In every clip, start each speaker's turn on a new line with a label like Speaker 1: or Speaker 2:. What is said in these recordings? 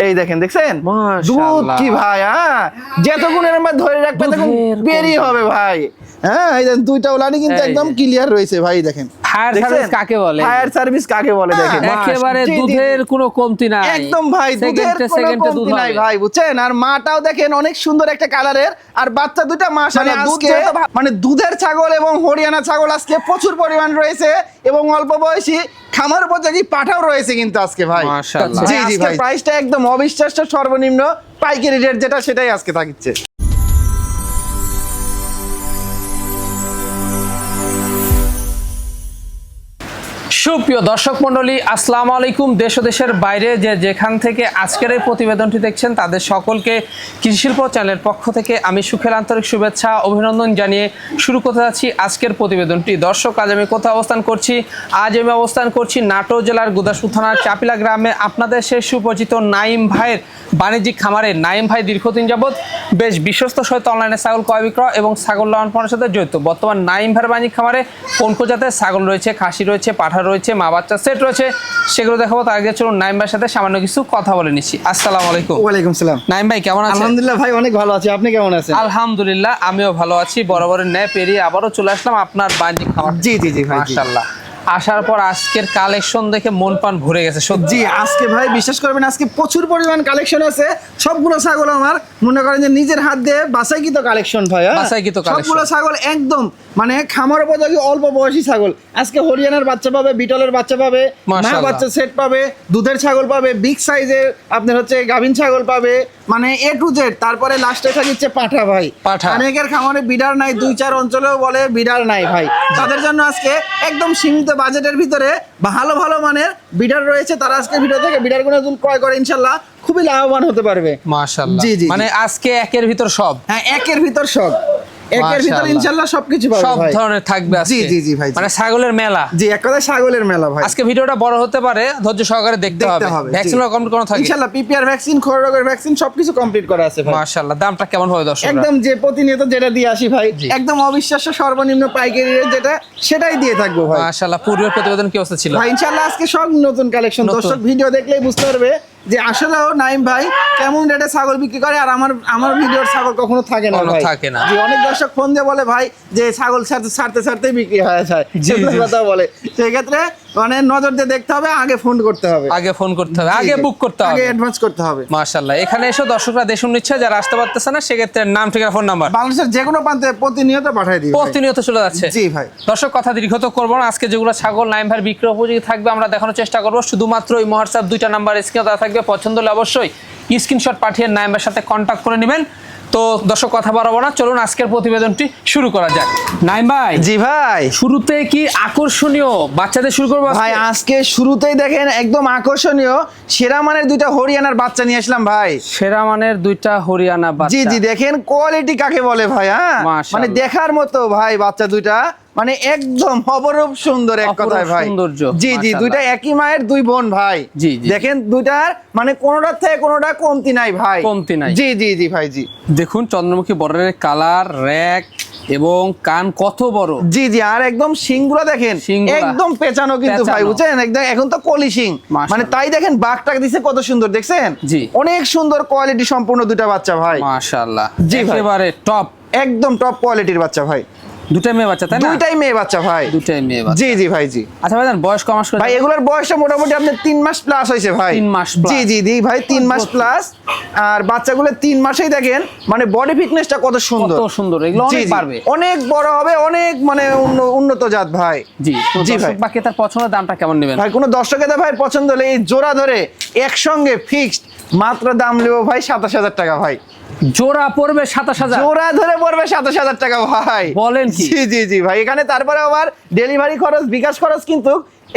Speaker 1: এই দেখেন দেখছেন দুধ কি ভাই, হ্যাঁ যতগুণের আমরা ধরে রাখবে তখন বেরিয়ে হবে ভাই। হ্যাঁ এই দেখেন দুইটা ওলানি কিন্তু একদম ক্লিয়ার রয়েছে ভাই। দেখেন
Speaker 2: ফায়ার সার্ভিস কাকে বলে,
Speaker 1: ফায়ার সার্ভিস কাকে বলে দেখেন
Speaker 2: একেবারে দুধের কোনো কমতি নাই
Speaker 1: একদম ভাই, দুধের কোনো কমতি নাই ভাই বুঝছেন। আর মাটাও দেখেন অনেক সুন্দর একটা কালারের, আর বাচ্চা দুটো মাশাআল্লাহ আজকে মানে দুধের ছাগল এবং হরিয়ানা ছাগল আজকে প্রচুর পরিমাণ রয়েছে এবং অল্প বয়সী খামার উপযোগী পাঠাও রয়েছে কিন্তু আজকে ভাই মাশাআল্লাহ। জি জি ভাই প্রাইসটা একদম অবিশ্বাস্য সর্বনিম্ন পাইকারি রেট যেটা সেটাই আজকে থাকছে।
Speaker 2: সুপ্রিয় দর্শক মন্ডলী, আসসালামু আলাইকুম। দেশ ও দেশের বাইরে যেখান থেকে আজকের এই প্রতিবেদনটি দেখছেন তাদের সকলকে কৃষি শিল্প চ্যানেলের পক্ষ থেকে আমি সুখের আন্তরিক শুভেচ্ছা অভিনন্দন জানিয়ে শুরু করতে যাচ্ছি আজকের প্রতিবেদনটি। দর্শক আজ আমি কোথাও অবস্থান করছি? আজ আমি অবস্থান করছি নাটোর জেলার গুদাসপুর থানার চাপিলা গ্রামে। আপনাদের সেই সুপরিচিত নাইম ভাইয়ের বাণিজ্যিক খামারে। নাইম ভাই দীর্ঘদিন যাবৎ বেশ বিশ্বস্ত সহিত অনলাইনে ছাগল ক্রয় বিক্রয় এবং ছাগল লালন পালনের সাথে জড়িত। বর্তমান নাইম ভাইয়ের বাণিজ্যিক খামারে কোন প্রজাতের ছাগল রয়েছে, খাসি রয়েছে, পাঠা রয়েছে, মা বাচ্চা সেট রয়েছে, সেগুলো দেখাবো। তার আগে চলুন নাইম ভাইয়ের সাথে সামান্য কিছু কথা বলে নিচ্ছি। আসসালামু আলাইকুম।
Speaker 1: ওয়ালাইকুম সালাম।
Speaker 2: নাইম ভাই কেমন আছেন?
Speaker 1: আলহামদুলিল্লাহ ভাই অনেক ভালো আছি, আপনি কেমন আছেন?
Speaker 2: আলহামদুলিল্লাহ আমিও ভালো আছি। বরাবরের ন্যায় পেরিয়ে আবারও চলে আসলাম আপনার বাণিজ্যিক খামার।
Speaker 1: জি জি জি ভাই
Speaker 2: মাশাআল্লাহ। আসার পর আজকের কালেকশন দেখে মন প্রাণ ভরে গেছে সত্যি।
Speaker 1: আজকে ভাই বিশ্বাস করবেন আজকে প্রচুর পরিমাণ কালেকশন আছে। সবগুলো ছাগল আমার মনে করেন যে নিজের হাত দিয়ে বাছাইকৃত কালেকশন ভাই।
Speaker 2: বাছাইকৃত কালেকশন,
Speaker 1: সবগুলো ছাগল একদম মানে খামার উপযোগী অল্প বয়সী ছাগল। আজকে হরিয়ানার বাচ্চা পাবে, বিটলের বাচ্চা পাবে, মা বাচ্চা সেট পাবে, দুধের ছাগল পাবে, বিগ সাইজের আপনার হচ্ছে গাভিন ছাগল পাবে, মানে এ টু জেড। তারপরে লাস্টে থাকছে পাঠা ভাই। অনেকের খামারে বিডার নাই, 2-4 অঞ্চলেও বলে বিডার নাই ভাই। তাদের জন্য আজকে একদম সীমিত বাজেটের ভিতরে ভালো ভালো মানের বিডার রয়েছে। তারা আজকে ভিডিও থেকে বিডার গুলো ক্রয় করে ইনশাল্লাহ খুবই লাভবান হতে পারবে।
Speaker 2: মাশাআল্লাহ।
Speaker 1: জি জি
Speaker 2: মানে আজকে একের ভিতর সব।
Speaker 1: হ্যাঁ একের ভিতর সব, একের ভিতর ইনশাআল্লাহ সবকিছু পাবে
Speaker 2: সব
Speaker 1: ভাই,
Speaker 2: ধরনের থাকবে আজকে।
Speaker 1: জি জি জি ভাই
Speaker 2: মানে ছাগলের মেলা।
Speaker 1: জি এক কথায় ছাগলের মেলা ভাই।
Speaker 2: আজকে ভিডিওটা বড় হতে পারে, ধৈর্য সহকারে দেখতে হবে। ভ্যাকসিন কমপ্লিট করা থাকে
Speaker 1: ইনশাআল্লাহ। পিপিআর ভ্যাকসিন, খোর রোগের ভ্যাকসিন সবকিছু কমপ্লিট করা আছে ভাই।
Speaker 2: মাশাআল্লাহ। দামটা কেমন হবে দর্শক?
Speaker 1: একদম যে প্রতিনিয়ত যেটা দিয়ে আসি ভাই, একদম অবিশ্বাস্য সর্বনিম্ন পাইকারি রেট যেটা সেটাই দিয়ে থাকবো ভাই।
Speaker 2: মাশাআল্লাহ। পূর্বের প্রতিবেদন কি অবস্থা ছিল
Speaker 1: ভাই? ইনশাআল্লাহ আজকে সব নতুন কালেকশন। দর্শক ভিডিও দেখলেই বুঝতে পারবে যে আসলেও নাইম ভাই কেমন রেটে ছাগল বিক্রি করে। আর আমার ভিডিওর ছাগল কখনো থাকে না ভাই।
Speaker 2: থাকে না।
Speaker 1: জি অনেক দর্শক ফোন দিয়ে বলে ভাই যে ছাগল ছাড়তে বিক্রি হয়ে যায়, কথা বলে। সেই ক্ষেত্রে মানে নজর দিয়ে দেখতে হবে, আগে ফোন করতে হবে,
Speaker 2: আগে বুক করতে হবে,
Speaker 1: আগে অ্যাডভান্স করতে হবে।
Speaker 2: মাশাআল্লাহ। এখানে এসে দর্শকরা দেশ নিচ্ছে, যারা আসতে পারতেছে না সেক্ষেত্রে নাম, ঠিকানা, ফোন নাম্বার
Speaker 1: বাংলাদেশের যে কোনো প্রান্তে প্রতিনিয়ত পাঠিয়ে দিই,
Speaker 2: প্রতিনিয়ত চলে যাচ্ছে।
Speaker 1: জি ভাই।
Speaker 2: দর্শক কথা দীর্ঘত করবো না, আজকে যেগুলো ছাগল নাইম ভাই বিক্রি উপযোগী থাকবে আমরা দেখানোর চেষ্টা করবো। শুধুমাত্র এই হোয়াটসঅ্যাপ 2টা নাম্বার স্ক্রিনে দেওয়া থাকবে। পছন্দ হলে অবশ্যই স্ক্রিনশট পাঠিয়ে নাইম ভাইয়ের সাথে কন্ট্যাক্ট করে নেবেন। তো দর্শক কথা বাড়াবো না, চলুন আজকের প্রতিবেদনটি শুরু করা যাক। নাইম ভাই।
Speaker 1: জি ভাই।
Speaker 2: শুরুতে কি আকর্ষণীয় বাচ্চাদের শুরু করবো
Speaker 1: ভাই? আজকে শুরুতেই দেখেন একদম আকর্ষণীয় সেরা মানের 2টা হরিয়ানার বাচ্চা নিয়ে আসলাম ভাই।
Speaker 2: সেরা মানের 2টা হরিয়ানা বাচ্চা।
Speaker 1: জি জি দেখেন কোয়ালিটি কাকে বলে ভাই। হ্যাঁ মানে দেখার মতো ভাই বাচ্চা 2টা, মানে একদম অপরূপ সুন্দর এক কথায় ভাই। জি জি 2টা একই মায়ের 2 বোন ভাই। জি দেখেন 2টার মানে কোনোটার থেকে কোনোটা কমতি নাই ভাই, কমতি নাই। জি জি জি ভাই। জি
Speaker 2: দেখুন চন্দ্রমুখী বর্ডারের কালার, র‍্যাক এবং কান কত বড়।
Speaker 1: জি জি আর একদম শিংগুলো দেখেন একদম পেঁচানো কিন্তু ভাই, বুঝছেন? একদম এখন তো কলি শিং, মানে তাই দেখেন বাঘটাকে দিছে কত সুন্দর, দেখছেন? জি অনেক সুন্দর কোয়ালিটি সম্পূর্ণ 2টা বাচ্চা ভাই।
Speaker 2: মাশাআল্লাহ। জি একেবারে টপ,
Speaker 1: একদম টপ কোয়ালিটির বাচ্চা ভাই।
Speaker 2: 2টাই মেয়ে বাচ্চা তাই না?
Speaker 1: 2টাই মেয়ে বাচ্চা ভাই।
Speaker 2: 2টাই মেয়ে বাচ্চা।
Speaker 1: জি জি ভাই। জি
Speaker 2: আচ্ছা ভাই বয়স কম আসবে
Speaker 1: ভাই? এগুলোর বয়সটা মোটামুটি আপনার 3 মাস প্লাস হয়েছে ভাই।
Speaker 2: 3 মাস প্লাস।
Speaker 1: জি জি জি ভাই 3 মাস প্লাস। আর বাচ্চাগুলো 3 মাসেই দেখেন মানে বডি ফিটনেসটা কত সুন্দর,
Speaker 2: কত সুন্দর। এগুলো অনেক পারবে,
Speaker 1: অনেক বড় হবে, অনেক মানে উন্নত জাত ভাই। জি জি ভাই।
Speaker 2: বাকি তার পছন্দের দামটা কেমন নেবেন
Speaker 1: ভাই? কোনো দর্শকের ভাই পছন্দ হলে এই জোড়া ধরে একসঙ্গে ফিক্সড মাত্র দাম নেব ভাই 27000 টাকা ভাই।
Speaker 2: জোড়া পড়বে 27000?
Speaker 1: জোড়া ধরে পড়বে 27000 টাকা ভাই।
Speaker 2: বলেন কি?
Speaker 1: জি জি জি ভাই। এখানে তারপরে আবার ডেলিভারি খরচ, বিকাশ খরচ কিন্তু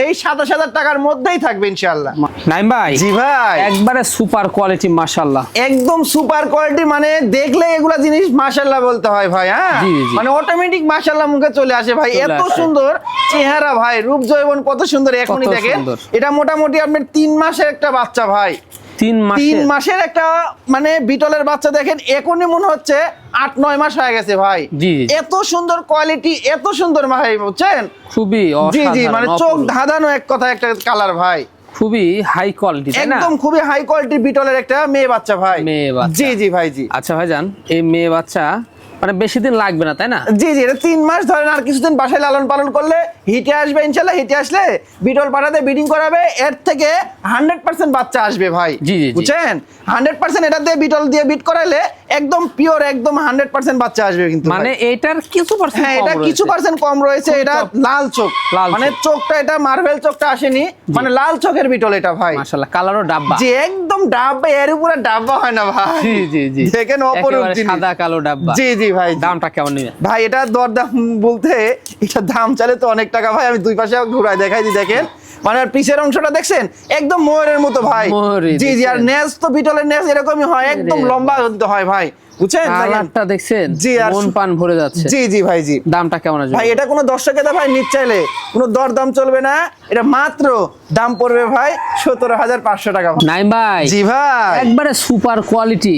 Speaker 1: এই 27000 টাকার মধ্যেই থাকবে ইনশাআল্লাহ।
Speaker 2: নাইম ভাই।
Speaker 1: জি ভাই।
Speaker 2: একবারে সুপার কোয়ালিটি মাশাআল্লাহ,
Speaker 1: একদম সুপার কোয়ালিটি, মানে দেখলে এগুলা জিনিস মাশাআল্লাহ বলতে হয় ভাই। হ্যাঁ মানে অটোমেটিক মাশাআল্লাহ মুখে চলে আসে ভাই। এত সুন্দর চেহারা ভাই, রূপ যৌবন কত সুন্দর। এখনই দেখেন এটা মোটামুটি আপনার 3 মাসের একটা বাচ্চা ভাই। 3 মাসের একটা মানে বিটলের বাচ্চা দেখেন, এখনই মনে হচ্ছে 8-9 মাস হয়ে গেছে ভাই। এত সুন্দর কোয়ালিটি, এত সুন্দর ভাই, বুঝছেন?
Speaker 2: খুবই
Speaker 1: জি জি মানে চোখ ধাঁধানো এক কথা একটা কালার ভাই।
Speaker 2: খুবই হাই কোয়ালিটি, তাই না?
Speaker 1: একদম খুবই হাই কোয়ালিটি বিটলের একটা মেয়ে বাচ্চা ভাই।
Speaker 2: মেয়ে বাচ্চা।
Speaker 1: জি জি ভাই জি।
Speaker 2: আচ্ছা ভাইজান, এই মেয়ে বাচ্চা মানে বেশি দিন লাগবে না, তাই না?
Speaker 1: জি জি, এটা 3 মাস ধরেন, আর কিছুদিন বাসায় লালন পালন করলে হিটে আসবে ইনশাল্লাহ। হিটে আসলে বিটল পাঠাতে ব্রিডিং করাবে, এর থেকে 100% বাচ্চা আসবে ভাই।
Speaker 2: জি, জি, জি।
Speaker 1: বুঝছেন, 100% এটা দিয়ে বিটল দিয়ে বিট করাইলে একদম পিওর, একদম 100% বাচ্চা আসবে কিন্তু
Speaker 2: মানে
Speaker 1: ভাই।
Speaker 2: এটার কিছু পার্সেন্ট
Speaker 1: হ্যাঁ, এটা কিছু পার্সেন্ট কম রয়েছে। এটা লাল চোখ,
Speaker 2: লাল
Speaker 1: মানে
Speaker 2: চোখ।
Speaker 1: চোখটা এটা মার্বেল চোখটা আসেনি, মানে লাল চোখের বিটল এটা ভাই।
Speaker 2: মাশাআল্লাহ, কালারও ডাব্বা।
Speaker 1: জি, একদম ডাব্বা, এর উপরে ডাব্বা হয় না ভাই।
Speaker 2: জি জি জি,
Speaker 1: দেখেন অপরূপ
Speaker 2: একেবারে
Speaker 1: জিনিস।
Speaker 2: সাদা কালো ডাব্বা।
Speaker 1: জি জি ভাই।
Speaker 2: দামটা কেমন নেবেন
Speaker 1: ভাই? এটা দরদাম বলতে, এটা দাম চালে তো অনেক টাকা ভাই। আমি দুই পাশে ঘুরাই দেখাই দিই, দেখেন মানে আর পিছের অংশটা দেখছেন একদম ময়ূরের মতো ভাই।
Speaker 2: ময়ূরই
Speaker 1: জি জি, আর
Speaker 2: দেখছেন।
Speaker 1: নেজ তো বিটলের নেজ এরকমই হয়, একদম
Speaker 2: রে
Speaker 1: লম্বা হয় ভাই, বুঝছেন? দেখেন।
Speaker 2: কালারটা দেখছেন,
Speaker 1: জি, আর
Speaker 2: মন পান ভরে যাচ্ছে।
Speaker 1: জি জি ভাই জি।
Speaker 2: দামটা কেমন আসবে
Speaker 1: ভাই এটা কোনো দর্শকের ভাই নিচ চাইলে কোনো দরদাম চলবে না, এটা মাত্র দাম পড়বে ভাই 17,500 টাকা।
Speaker 2: নাইম ভাই?
Speaker 1: জি ভাই,
Speaker 2: একবারে সুপার কোয়ালিটি,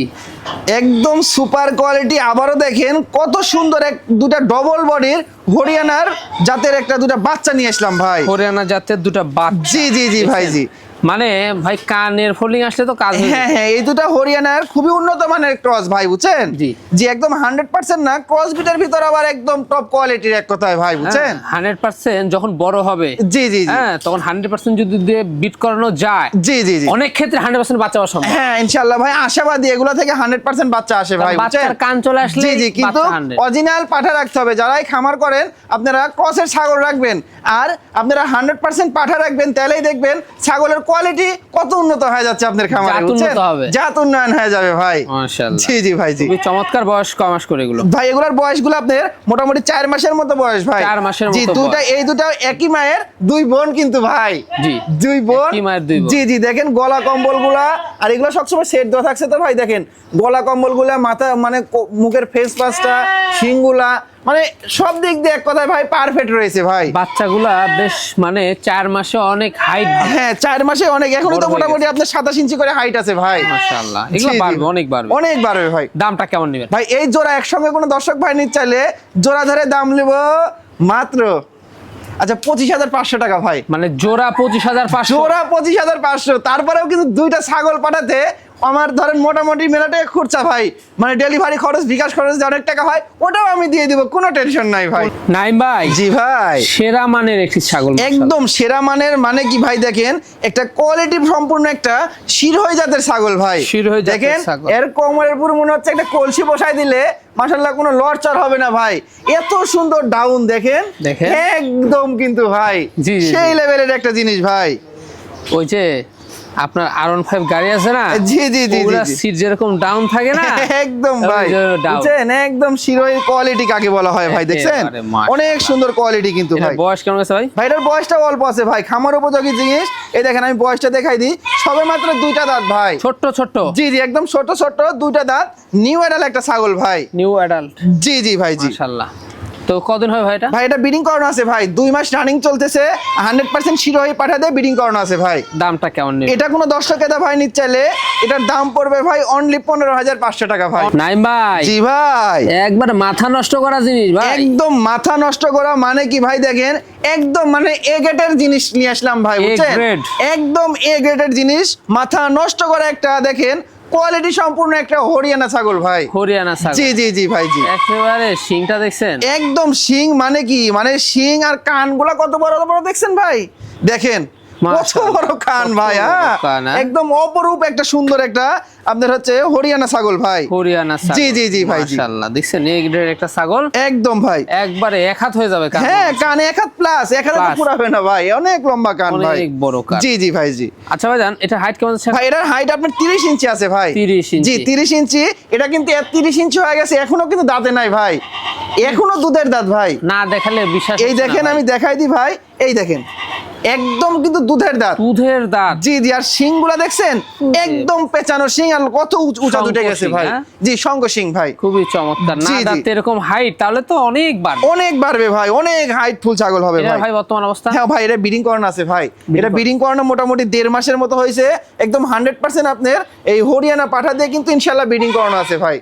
Speaker 1: একদম সুপার কোয়ালিটি। আবারও দেখেন কত সুন্দর দুটা ডবল বডির হরিয়ানার জাতের একটা দুটা বাচ্চা নিয়ে আসলাম ভাই।
Speaker 2: হরিয়ানা জাতের দুটো বাচ্চা।
Speaker 1: জি জি জি ভাই জি।
Speaker 2: মানে ভাই কানের ফোল্ডিং আসলে তো কাজ হয়ে
Speaker 1: হ্যাঁ হ্যাঁ, এই দুটা হরিয়ানার খুবই উন্নত মানের ক্রস ভাই, বুঝছেন?
Speaker 2: জি।
Speaker 1: জি, একদম 100% না, ক্রস বিটের ভিতর আবার একদম টপ কোয়ালিটির এক কথায় ভাই, বুঝছেন?
Speaker 2: 100% যখন বড় হবে,
Speaker 1: জি জি জি।
Speaker 2: হ্যাঁ, তখন 100% যদি দিয়ে বিট করানো যায়,
Speaker 1: জি জি জি।
Speaker 2: অনেক ক্ষেত্রে 100% বাচ্চা হওয়া সম্ভব।
Speaker 1: হ্যাঁ ইনশাআল্লাহ ভাই, আশাবাদী এগুলা থেকে 100% বাচ্চা আসে ভাই,
Speaker 2: বাচ্চার
Speaker 1: বুঝছেন?
Speaker 2: কান চলে আসলে
Speaker 1: জি জি, কিন্তু
Speaker 2: বাচ্চা 100।
Speaker 1: অরিজিনাল পাঠা রাখতে হবে। যারাই খামার করেন আপনারা ক্রসের ছাগল রাখবেন, আর আপনারা 100% পাঠা রাখবেন, তাহলেই দেখবেন ছাগলের কোয়ালিটি কত উন্নত হয়ে যাচ্ছে আপনার খামারে,
Speaker 2: জাত
Speaker 1: বুঝছেন?
Speaker 2: উন্নত হবে।
Speaker 1: জাত উন্নয়ন হয়ে যাবে ভাই।
Speaker 2: মাশাআল্লাহ।
Speaker 1: জি জি ভাই জি।
Speaker 2: খুবই চমৎকার। বয়স কয় মাস করে এগুলো?
Speaker 1: ভাই এগুলার বয়সগুলো আপনার মোটামুটি 4 মাসের মতো বয়স ভাই।
Speaker 2: 4 মাসের
Speaker 1: জি,
Speaker 2: মতো
Speaker 1: দুটা
Speaker 2: বয়স।
Speaker 1: এই দুটা একই মায়ের দুই বোন কিন্তু ভাই।
Speaker 2: জি,
Speaker 1: দুই বোন।
Speaker 2: একই মায়ের দুই বোন।
Speaker 1: জি জি, দেখেন গলা কম্বলগুলা, আর এগুলো সবসময় সেট দেওয়া থাকছে তো ভাই। দেখেন গলা কম্বলগুলা, মাথা মানে মুখের ফেস পাসটা, শিংগুলা, মানে সব দিক দিয়ে এক কথায় ভাই পারফেক্ট রয়েছে ভাই।
Speaker 2: বাচ্চাগুলা বেশ মানে 4 মাসে অনেক হাইট।
Speaker 1: হ্যাঁ, 4 মাসে অনেক, এখনো
Speaker 2: বড়
Speaker 1: তো
Speaker 2: হয়ে
Speaker 1: মোটামুটি আপনার 27 ইঞ্চি করে হাইট আছে ভাই।
Speaker 2: মাশাআল্লাহ, এগুলো
Speaker 1: জি, জি।
Speaker 2: বাড়বে, অনেক বাড়বে।
Speaker 1: অনেক বাড়বে ভাই।
Speaker 2: দামটা কেমন নেবেন
Speaker 1: ভাই এই জোড়া একসঙ্গে কোনো দর্শক ভাই নিতে চাইলে জোড়া ধরে দাম নেব মাত্র, আচ্ছা 25,500 টাকা ভাই।
Speaker 2: মানে জোড়া 25,500?
Speaker 1: জোড়া 25,500। তারপরেও কিন্তু দুইটা ছাগল পাঠাতে আমার ধরেন মোটামুটি মেলাতে খরচা ভাই, মানে ডেলিভারি খরচ, বিকাশ খরচ যে অনেক টাকা হয়, ওটাও আমি দিয়ে দিব, কোনো টেনশন নাই ভাই।
Speaker 2: নাইম ভাই?
Speaker 1: জি ভাই,
Speaker 2: সেরা মানের একটি ছাগল,
Speaker 1: একদম সেরা মানের। মানে কি ভাই, দেখেন একটা কোয়ালিটি সম্পূর্ণ একটা শিরোহী জাতের ছাগল ভাই।
Speaker 2: শিরোহী জাতের
Speaker 1: দেখেন
Speaker 2: ছাগল।
Speaker 1: এর কোমরের পুরো মনে হচ্ছে একটা কলসি বসাই দিলে মাশাআল্লাহ কোনো লড়চড় হবে না ভাই। এত সুন্দর ডাউন দেখেন,
Speaker 2: দেখেন।
Speaker 1: একদম কিন্তু ভাই
Speaker 2: জি, জি,
Speaker 1: সেই
Speaker 2: জি।
Speaker 1: লেভেলের একটা জিনিস ভাই।
Speaker 2: ওই যে আপনার R15 গাড়ি আছে না,
Speaker 1: জি জি জি
Speaker 2: ওগুলা
Speaker 1: জি।
Speaker 2: সিট যেরকম ডাউন থাকে না,
Speaker 1: একদম ভাই,
Speaker 2: ওই যে down।
Speaker 1: বুঝছেন? একদম শিরোহীর কোয়ালিটি কাকে বলা হয় ভাই, দেখছেন?
Speaker 2: একেবারে মাশাআল্লাহ।
Speaker 1: অনেক সুন্দর কোয়ালিটি কিন্তু
Speaker 2: এটার
Speaker 1: ভাই।
Speaker 2: বয়স কেমন আছে ভাই?
Speaker 1: ভাইটার বয়সটা অল্প আছে ভাই, খামার উপযোগী জিনিস। এই দেখেন আমি বয়সটা দেখাই দিই, সবে মাত্র 2টা দাঁত ভাই।
Speaker 2: ছোট্ট ছোট্ট?
Speaker 1: জি জি, একদম ছোট ছোট 2টা দাঁত, নিউ অ্যাডাল একটা ছাগল ভাই।
Speaker 2: New adult?
Speaker 1: জি জি ভাই জি।
Speaker 2: মাশাআল্লাহ। তো কদিন হয় ভাই এটা?
Speaker 1: ভাই এটা ব্রিডিং করানো আছে ভাই, 2 মাস রানিং চলতেছে, 100% শিরোহী পাঠাতে ব্রিডিং করানো আছে ভাই।
Speaker 2: দামটা কেমন নেবে?
Speaker 1: এটা কোনো দর্শক এটা ভাই নিতে চাইলে এটার দাম পড়বে ভাই অনলি 15,500 টাকা ভাই।
Speaker 2: নাইম ভাই?
Speaker 1: জি ভাই,
Speaker 2: একবার মাথা নষ্ট করা জিনিস ভাই।
Speaker 1: একদম মাথা নষ্ট করা। মানে কি ভাই, দেখেন একদম মানে এ গ্রেডের জিনিস নিয়ে আসলাম ভাই, বুঝছেন?
Speaker 2: grade।
Speaker 1: একদম এ গ্রেডের জিনিস, মাথা নষ্ট করা একটা, দেখেন কোয়ালিটি সম্পূর্ণ একটা হরিয়ানা ছাগল ভাই।
Speaker 2: হরিয়ানা ছাগল?
Speaker 1: জি জি জি ভাই জি।
Speaker 2: একেবারে শিংটা দেখছেন?
Speaker 1: একদম শিং, মানে কি মানে শিং আর কানগুলা কত বড় বড় দেখছেন ভাই, দেখেন কত
Speaker 2: মাশাআল্লাহ,
Speaker 1: বড় কান
Speaker 2: কত
Speaker 1: ভাই।
Speaker 2: বড়
Speaker 1: হ্যাঁ,
Speaker 2: কান, হ্যাঁ?
Speaker 1: একদম অপরূপ একটা সুন্দর একটা আপনার হচ্ছে হরিয়ানা ছাগল ভাই।
Speaker 2: হরিয়ানা ছাগল?
Speaker 1: জি জি জি ভাই জি।
Speaker 2: মাশাআল্লাহ, দেখছেন এই গ্রেডের একটা ছাগল,
Speaker 1: একদম ভাই।
Speaker 2: একবারে এক হাত হয়ে যাবে কান।
Speaker 1: হ্যাঁ, কানে 1 হাত প্লাস, 1 হাতে তো
Speaker 2: Plus।
Speaker 1: পুরাবে না ভাই, অনেক লম্বা কান ভাই,
Speaker 2: অনেক বড় কান।
Speaker 1: জি জি ভাই জি।
Speaker 2: আচ্ছা ভাইজান, এটা হাইট কেমন আছে?
Speaker 1: ভাই এটার হাইট আপনার 30 ইঞ্চি আছে ভাই।
Speaker 2: 30 ইঞ্চি?
Speaker 1: জি 30 ইঞ্চি। এটা কিন্তু 30 ইঞ্চি হয়ে গেছে, এখনো কিন্তু দাঁতে নাই ভাই, এখনো দুধের দাঁত ভাই।
Speaker 2: না দেখালে বিশ্বাস
Speaker 1: এই
Speaker 2: হচ্ছে না
Speaker 1: দেখেন
Speaker 2: ভাই।
Speaker 1: আমি দেখাই দিই ভাই, এই দেখেন একদম কিন্তু দুধের দাঁত।
Speaker 2: দুধের দাঁত?
Speaker 1: জি জি, আর শিং গুলা দেখছেন একদম পেঁচানো শিং, আর কত উঁচা উঠে গেছে
Speaker 2: শঙ্খ
Speaker 1: ভাই।
Speaker 2: শিং, হ্যাঁ?
Speaker 1: জি শঙ্খ শিং ভাই,
Speaker 2: খুবই চমৎকার। না
Speaker 1: জি, জি।
Speaker 2: দাঁত এরকম হাইট, তাহলে তো অনেক বাড়বে।
Speaker 1: অনেক বাড়বে ভাই, অনেক হাইট ফুল ছাগল হবে
Speaker 2: এটা
Speaker 1: ভাই।
Speaker 2: ভাই বর্তমান অবস্থা?
Speaker 1: হ্যাঁ ভাই, এটা ব্রিডিং করানো আছে ভাই। এটা ব্রিডিং করানো মোটামুটি 1.5 মাসের মতো হয়েছে, একদম 100% আপনার এই হরিয়ানা পাঠা দিয়ে কিন্তু ইনশাল্লাহ ব্রিডিং করানো আছে ভাই।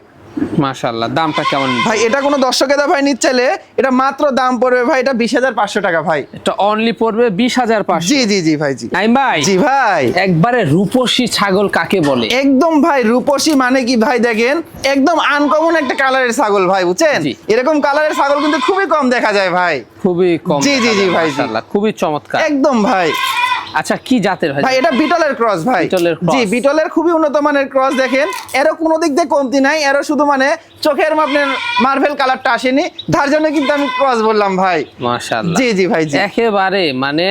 Speaker 2: মাশাআল্লাহ, দামটা কেমন
Speaker 1: ভাই এটা কোনো দর্শকেরা ভাই নিতে চাইলে এটা মাত্র দাম পড়বে ভাই এটা 20,500 টাকা ভাই।
Speaker 2: এটা অনলি পড়বে 20,500।
Speaker 1: জি জি জি ভাই জি।
Speaker 2: নাইম ভাই,
Speaker 1: জি ভাই,
Speaker 2: একবারে রূপসী ছাগল কাকে বলে?
Speaker 1: একদম ভাই রূপসী মানে কি ভাই দেখেন একদম আনকমন একটা কালারের ছাগল ভাই, বুঝছেন?
Speaker 2: জি।
Speaker 1: এরকম কালারের ছাগল কিন্তু খুবই কম দেখা যায় ভাই।
Speaker 2: খুবই কম।
Speaker 1: জি জি জি ভাই জি।
Speaker 2: মাশাআল্লাহ, খুবই চমৎকার।
Speaker 1: একদম ভাই।
Speaker 2: আচ্ছা, কি জাতের ভাই?
Speaker 1: ভাই এটা বিটলের ক্রস ভাই।
Speaker 2: বিটলের cross।
Speaker 1: জি, বিটলের খুবই উন্নত মানের ক্রস দেখেন। এরও কোনো দিক দিয়ে কমতি নাই, এরও শুধু মানে চোখের আপনার মার্ভেল কালারটা আসেনি, তার জন্য কিন্তু আমি ক্রস বললাম ভাই।
Speaker 2: মাশাআল্লাহ,
Speaker 1: জি জি ভাই জি।
Speaker 2: একেবারে মানে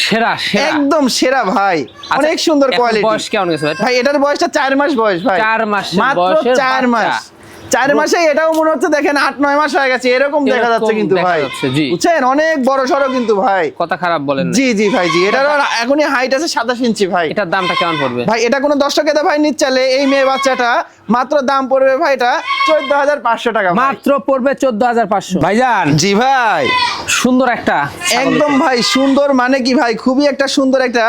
Speaker 2: সেরা সেরা।
Speaker 1: একদম সেরা ভাই,
Speaker 2: আচ্ছা,
Speaker 1: অনেক সুন্দর
Speaker 2: এখন
Speaker 1: কোয়ালিটি।
Speaker 2: বয়স কেমন গেছে ভাই?
Speaker 1: ভাই এটার বয়সটা 4 মাস বয়স ভাই।
Speaker 2: 4 মাসের
Speaker 1: মাত্র
Speaker 2: বয়সের
Speaker 1: 4 মাস।
Speaker 2: বাচ্চা।
Speaker 1: 4 মাসে এটাও মনে হচ্ছে দেখেন 8-9 মাস হয়ে গেছে এরকম দেখা
Speaker 2: এরকম
Speaker 1: যাচ্ছে কিন্তু
Speaker 2: দেখা
Speaker 1: ভাই,
Speaker 2: যাচ্ছে, জি।
Speaker 1: বুঝছেন? অনেক বড় সড়ো কিন্তু ভাই।
Speaker 2: কথা খারাপ বলেন না।
Speaker 1: জি জি ভাই জি। এটার এখনই হাইট আছে 27 ইঞ্চি ভাই।
Speaker 2: এটার দামটা কেমন পড়বে?
Speaker 1: ভাই এটা কোনো দর্শকেরা ভাই নিতে চাইলে এই মেয়ে বাচ্চাটা মাত্র দাম পড়বে ভাই এটা 14,500 টাকা ভাই।
Speaker 2: মাত্র পড়বে 14,500। ভাইজান,
Speaker 1: জি ভাই,
Speaker 2: সুন্দর একটা ছাগল।
Speaker 1: একদম ভাই সুন্দর মানে কি ভাই খুবই একটা সুন্দর একটা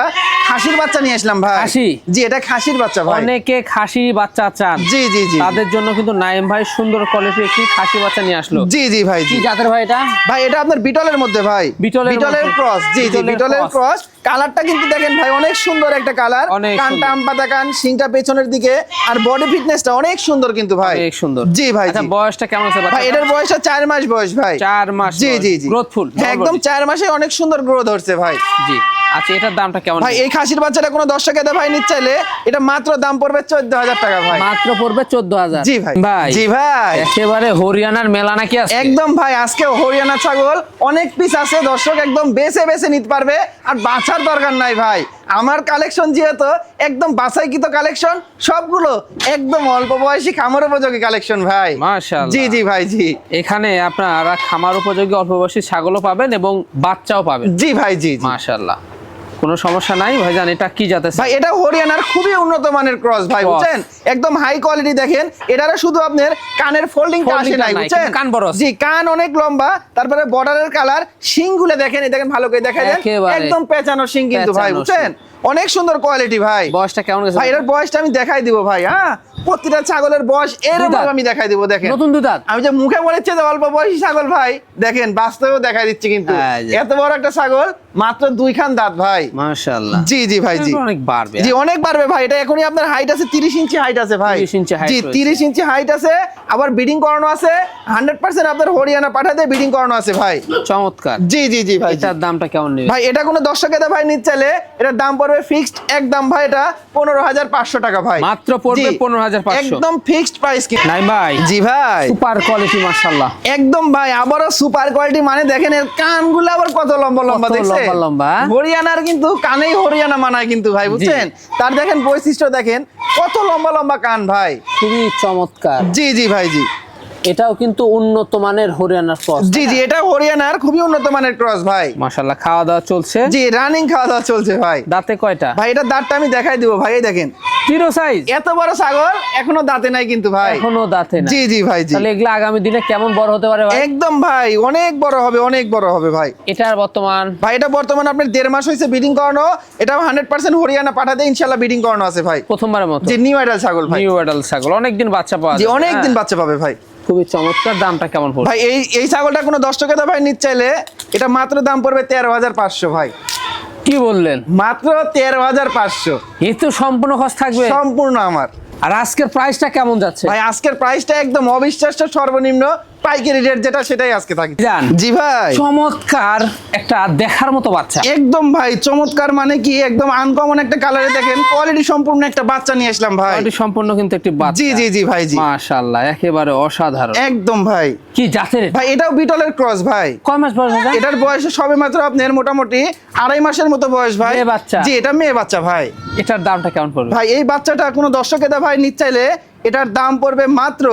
Speaker 1: খাসির বাচ্চা নিয়ে আসলাম ভাই।
Speaker 2: খাসি?
Speaker 1: জি, এটা খাসির বাচ্চা ভাই।
Speaker 2: অনেকে খাসি বাচ্চা চান,
Speaker 1: জি জি জি।
Speaker 2: তাদের জন্য কিন্তু নাইম ভাই সুন্দর কোয়ালিটির একটি খাসি বাচ্চা নিয়ে আসলো।
Speaker 1: জি জি ভাই জি।
Speaker 2: কি জাতের ভাই এটা?
Speaker 1: ভাই এটা আপনার বিটলের মধ্যে ভাই।
Speaker 2: বিটলের মধ্যে?
Speaker 1: ক্রস। জি জি,
Speaker 2: বিটলের
Speaker 1: বিটলের
Speaker 2: cross।
Speaker 1: ক্রস। কালারটা কিন্তু দেখেন ভাই অনেক সুন্দর একটা কালার।
Speaker 2: অনেক
Speaker 1: কানটা
Speaker 2: সুন্দর।
Speaker 1: আমপাতা কান, শিংটা পেছনের দিকে, আর বডি ফিটনেসটা অনেক সুন্দর কিন্তু ভাই।
Speaker 2: অনেক সুন্দর।
Speaker 1: জি ভাই
Speaker 2: আচ্ছা,
Speaker 1: জি।
Speaker 2: বয়সটা কেমন আছে
Speaker 1: ভাই এটার বয়সটা 4 মাস বয়স ভাই।
Speaker 2: 4 মাস।
Speaker 1: জি জি জি।
Speaker 2: গ্রোথফুল।
Speaker 1: হ্যাঁ, একদম 4 মাসে অনেক সুন্দর গ্রোথ হচ্ছে ভাই।
Speaker 2: জি। আচ্ছা, এটার দামটা কেমন?
Speaker 1: ভাই এই খাসির বাচ্চাটা কোনো দর্শকেরা ভাই নিতে চাইলে এটা মাত্র দাম পড়বে 14,000 টাকা ভাই।
Speaker 2: মাত্র পড়বে 14,000।
Speaker 1: জি ভাই।
Speaker 2: ভাই,
Speaker 1: জি ভাই।
Speaker 2: একেবারে হরিয়ানার মেলা নাকি আছে?
Speaker 1: একদম ভাই, আজকে হরিয়ানা ছাগল অনেক পিস আছে, দর্শক একদম বেছে বেছে নিতে পারবে, আর বাছার দরকার নাই ভাই। আমার কালেকশন যেহেতু একদম বাছাইকৃত কালেকশন, সবগুলো একদম অল্প বয়সী খামার উপযোগী কালেকশন ভাই।
Speaker 2: মাশাআল্লাহ।
Speaker 1: জি জি ভাই জি।
Speaker 2: এখানে আপনারা খামার উপযোগী অল্প বয়সী ছাগলও পাবেন এবং বাচ্চাও পাবেন।
Speaker 1: জি ভাই জি জি।
Speaker 2: মাশাআল্লাহ, কোনো সমস্যা নাই ভাইজান। এটা কি জাতের?
Speaker 1: ভাই এটা হরিয়ানার খুবই উন্নত মানের ক্রস ভাই,
Speaker 2: Cross।
Speaker 1: বুঝছেন? একদম হাই কোয়ালিটি দেখেন। এটারও শুধু আপনার কানের ফোল্ডিংটা আসে
Speaker 2: Folding-টা
Speaker 1: নাই,
Speaker 2: নাই,
Speaker 1: বুঝছেন?
Speaker 2: কিন্তু কান বড় আছে।
Speaker 1: জি, কান অনেক লম্বা, তারপরে বর্ডারের কালার, শিংগুলো দেখেন, এই দেখেন ভালো করে দেখা দেন,
Speaker 2: একেবারে
Speaker 1: একদম পেঁচানো শিং কিন্তু ভাই,
Speaker 2: পেঁচানো
Speaker 1: বুঝছেন? অনেক সুন্দর কোয়ালিটি ভাই।
Speaker 2: বয়সটা কেমন গেছে?
Speaker 1: ভাই এটার বয়সটা আমি দেখাই দিব ভাই। হ্যাঁ, প্রতিটা ছাগলের বয়স এরকম
Speaker 2: দাঁত?
Speaker 1: আমি দেখাই দিব দেখেন।
Speaker 2: নতুন দুধাত?
Speaker 1: আমি যে মুখে বলেছি যে অল্প বয়সী ছাগল ভাই, দেখেন বাস্তবেও দেখাই দিচ্ছি কিন্তু।
Speaker 2: এই যে।
Speaker 1: এত বড় একটা ছাগল, মাত্র 2 খান দাঁত ভাই।
Speaker 2: মাশাআল্লাহ।
Speaker 1: জি জি ভাই জি।
Speaker 2: অনেক বাড়বে।
Speaker 1: জি অনেক বাড়বে ভাই। এটা এখনই আপনার হাইট আছে 30 ইঞ্চি হাইট আছে ভাই।
Speaker 2: 30 ইঞ্চি height
Speaker 1: জি,
Speaker 2: রয়েছে।
Speaker 1: 30 ইঞ্চি হাইট আছে, আবার ব্রিডিং করানো আছে 100% আপনার হরিয়ানা পাঠাতে ব্রিডিং করানো আছে ভাই।
Speaker 2: চমৎকার।
Speaker 1: জি জি জি ভাই জি।
Speaker 2: এটার দামটা কেমন নেবে?
Speaker 1: ভাই এটা কোনো দর্শকেরা ভাই নিতে চাইলে এটার দাম পড়বে ফিক্সড একদম ভাই এটা 15,500 টাকা ভাই।
Speaker 2: মাত্র পড়বে
Speaker 1: জি,
Speaker 2: 15,500।
Speaker 1: একদম ফিক্সড প্রাইস কি
Speaker 2: নাইম ভাই,
Speaker 1: জি ভাই।
Speaker 2: সুপার কোয়ালিটি মাশাআল্লাহ।
Speaker 1: একদম ভাই, আবারও সুপার কোয়ালিটি মানে দেখেন এর কানগুলো আবার কত লম্বা লম্বা
Speaker 2: কত
Speaker 1: দেখছেন?
Speaker 2: লম্বা লম্বা।
Speaker 1: হরিয়ানার কিন্তু কানেই হরিয়ানা মানায় কিন্তু ভাই, বুঝছেন? তার দেখেন বৈশিষ্ট্য দেখেন কত লম্বা লম্বা কান ভাই।
Speaker 2: খুবই চমৎকার।
Speaker 1: জি জি ভাই জি।
Speaker 2: এটাও কিন্তু উন্নত মানের হরিয়ানার ক্রস।
Speaker 1: জি জি, এটা হরিয়ানার খুবই উন্নত মানের ক্রস ভাই।
Speaker 2: মাশাআল্লাহ, খাওয়া দাওয়া চলছে।
Speaker 1: জি, রানিং খাওয়া দাওয়া চলছে ভাই।
Speaker 2: দাঁতে কয়টা?
Speaker 1: ভাই এটা দাঁতটা আমি দেখাই দিব ভাই, এই দেখেন
Speaker 2: জিরো সাইজ।
Speaker 1: এত বড় ছাগল এখনো দাঁতে নাই কিন্তু ভাই।
Speaker 2: এখনো দাঁতে না।
Speaker 1: জি জি ভাই জি।
Speaker 2: তাহলে এগুলা আগামী দিনে কেমন বড় হতে পারে ভাই?
Speaker 1: একদম ভাই অনেক বড় হবে, অনেক বড় হবে ভাই।
Speaker 2: এটার বর্তমান?
Speaker 1: ভাই এটা বর্তমানে আপনার 1.5 মাস হয়েছে ব্রিডিং করানো, এটাও 100% হরিয়ানা পাঠাতে ইনশাআল্লাহ ব্রিডিং করানো আছে ভাই।
Speaker 2: প্রথমবারের মতো?
Speaker 1: জি, নিউ আইডাল ছাগল ভাই।
Speaker 2: নিউ অ্যাডাল্ট ছাগল, অনেকদিন বাচ্চা পাওয়া
Speaker 1: জি,
Speaker 2: যাবে।
Speaker 1: অনেক দিন
Speaker 2: হ্যাঁ।
Speaker 1: বাচ্চা পাবে ভাই।
Speaker 2: খুবই চমৎকার। দামটা কেমন পড়বে?
Speaker 1: ভাই এই ছাগলটা কোনো দর্শকেরা ভাই নিতে চাইলে এটা মাত্র দাম পড়বে 13,500 ভাই।
Speaker 2: কি বললেন?
Speaker 1: মাত্র 13,500
Speaker 2: এই তো সম্পূর্ণ খরচ থাকবে?
Speaker 1: সম্পূর্ণ আমার।
Speaker 2: আর আজকের প্রাইসটা কেমন যাচ্ছে?
Speaker 1: ভাই আজকের প্রাইসটা একদম অবিশ্বাস্য, সর্বনিম্ন পাইকারি রেট যেটা সেটাই আজকে থাকি।
Speaker 2: জান।
Speaker 1: জি ভাই।
Speaker 2: চমৎকার একটা দেখার মতো বাচ্চা।
Speaker 1: একদম ভাই চমৎকার মানে কি একদম আনকমন একটা কালারে দেখেন কোয়ালিটি সম্পূর্ণ একটা বাচ্চা নিয়ে আসলাম ভাই।
Speaker 2: কোয়ালিটি সম্পূর্ণ কিন্তু একটি বাচ্চা।
Speaker 1: জি জি জি ভাই জি।
Speaker 2: মাশাআল্লাহ, একেবারে অসাধারণ।
Speaker 1: একদম ভাই।
Speaker 2: কি জাতের এটা?
Speaker 1: ভাই এটাও বিটলের ক্রস ভাই।
Speaker 2: কয় মাস বয়স এটা?
Speaker 1: এটার বয়স সবে মাত্র আপনার মোটামুটি 2.5 মাসের মতো বয়স ভাই।
Speaker 2: মেয়ে বাচ্চা?
Speaker 1: জি, এটা মেয়ে বাচ্চা ভাই।
Speaker 2: এটার দামটা কেমন পড়বে?
Speaker 1: ভাই এই বাচ্চাটা কোনো দর্শকেরা ভাই নিতে চাইলে এটার দাম পড়বে মাত্র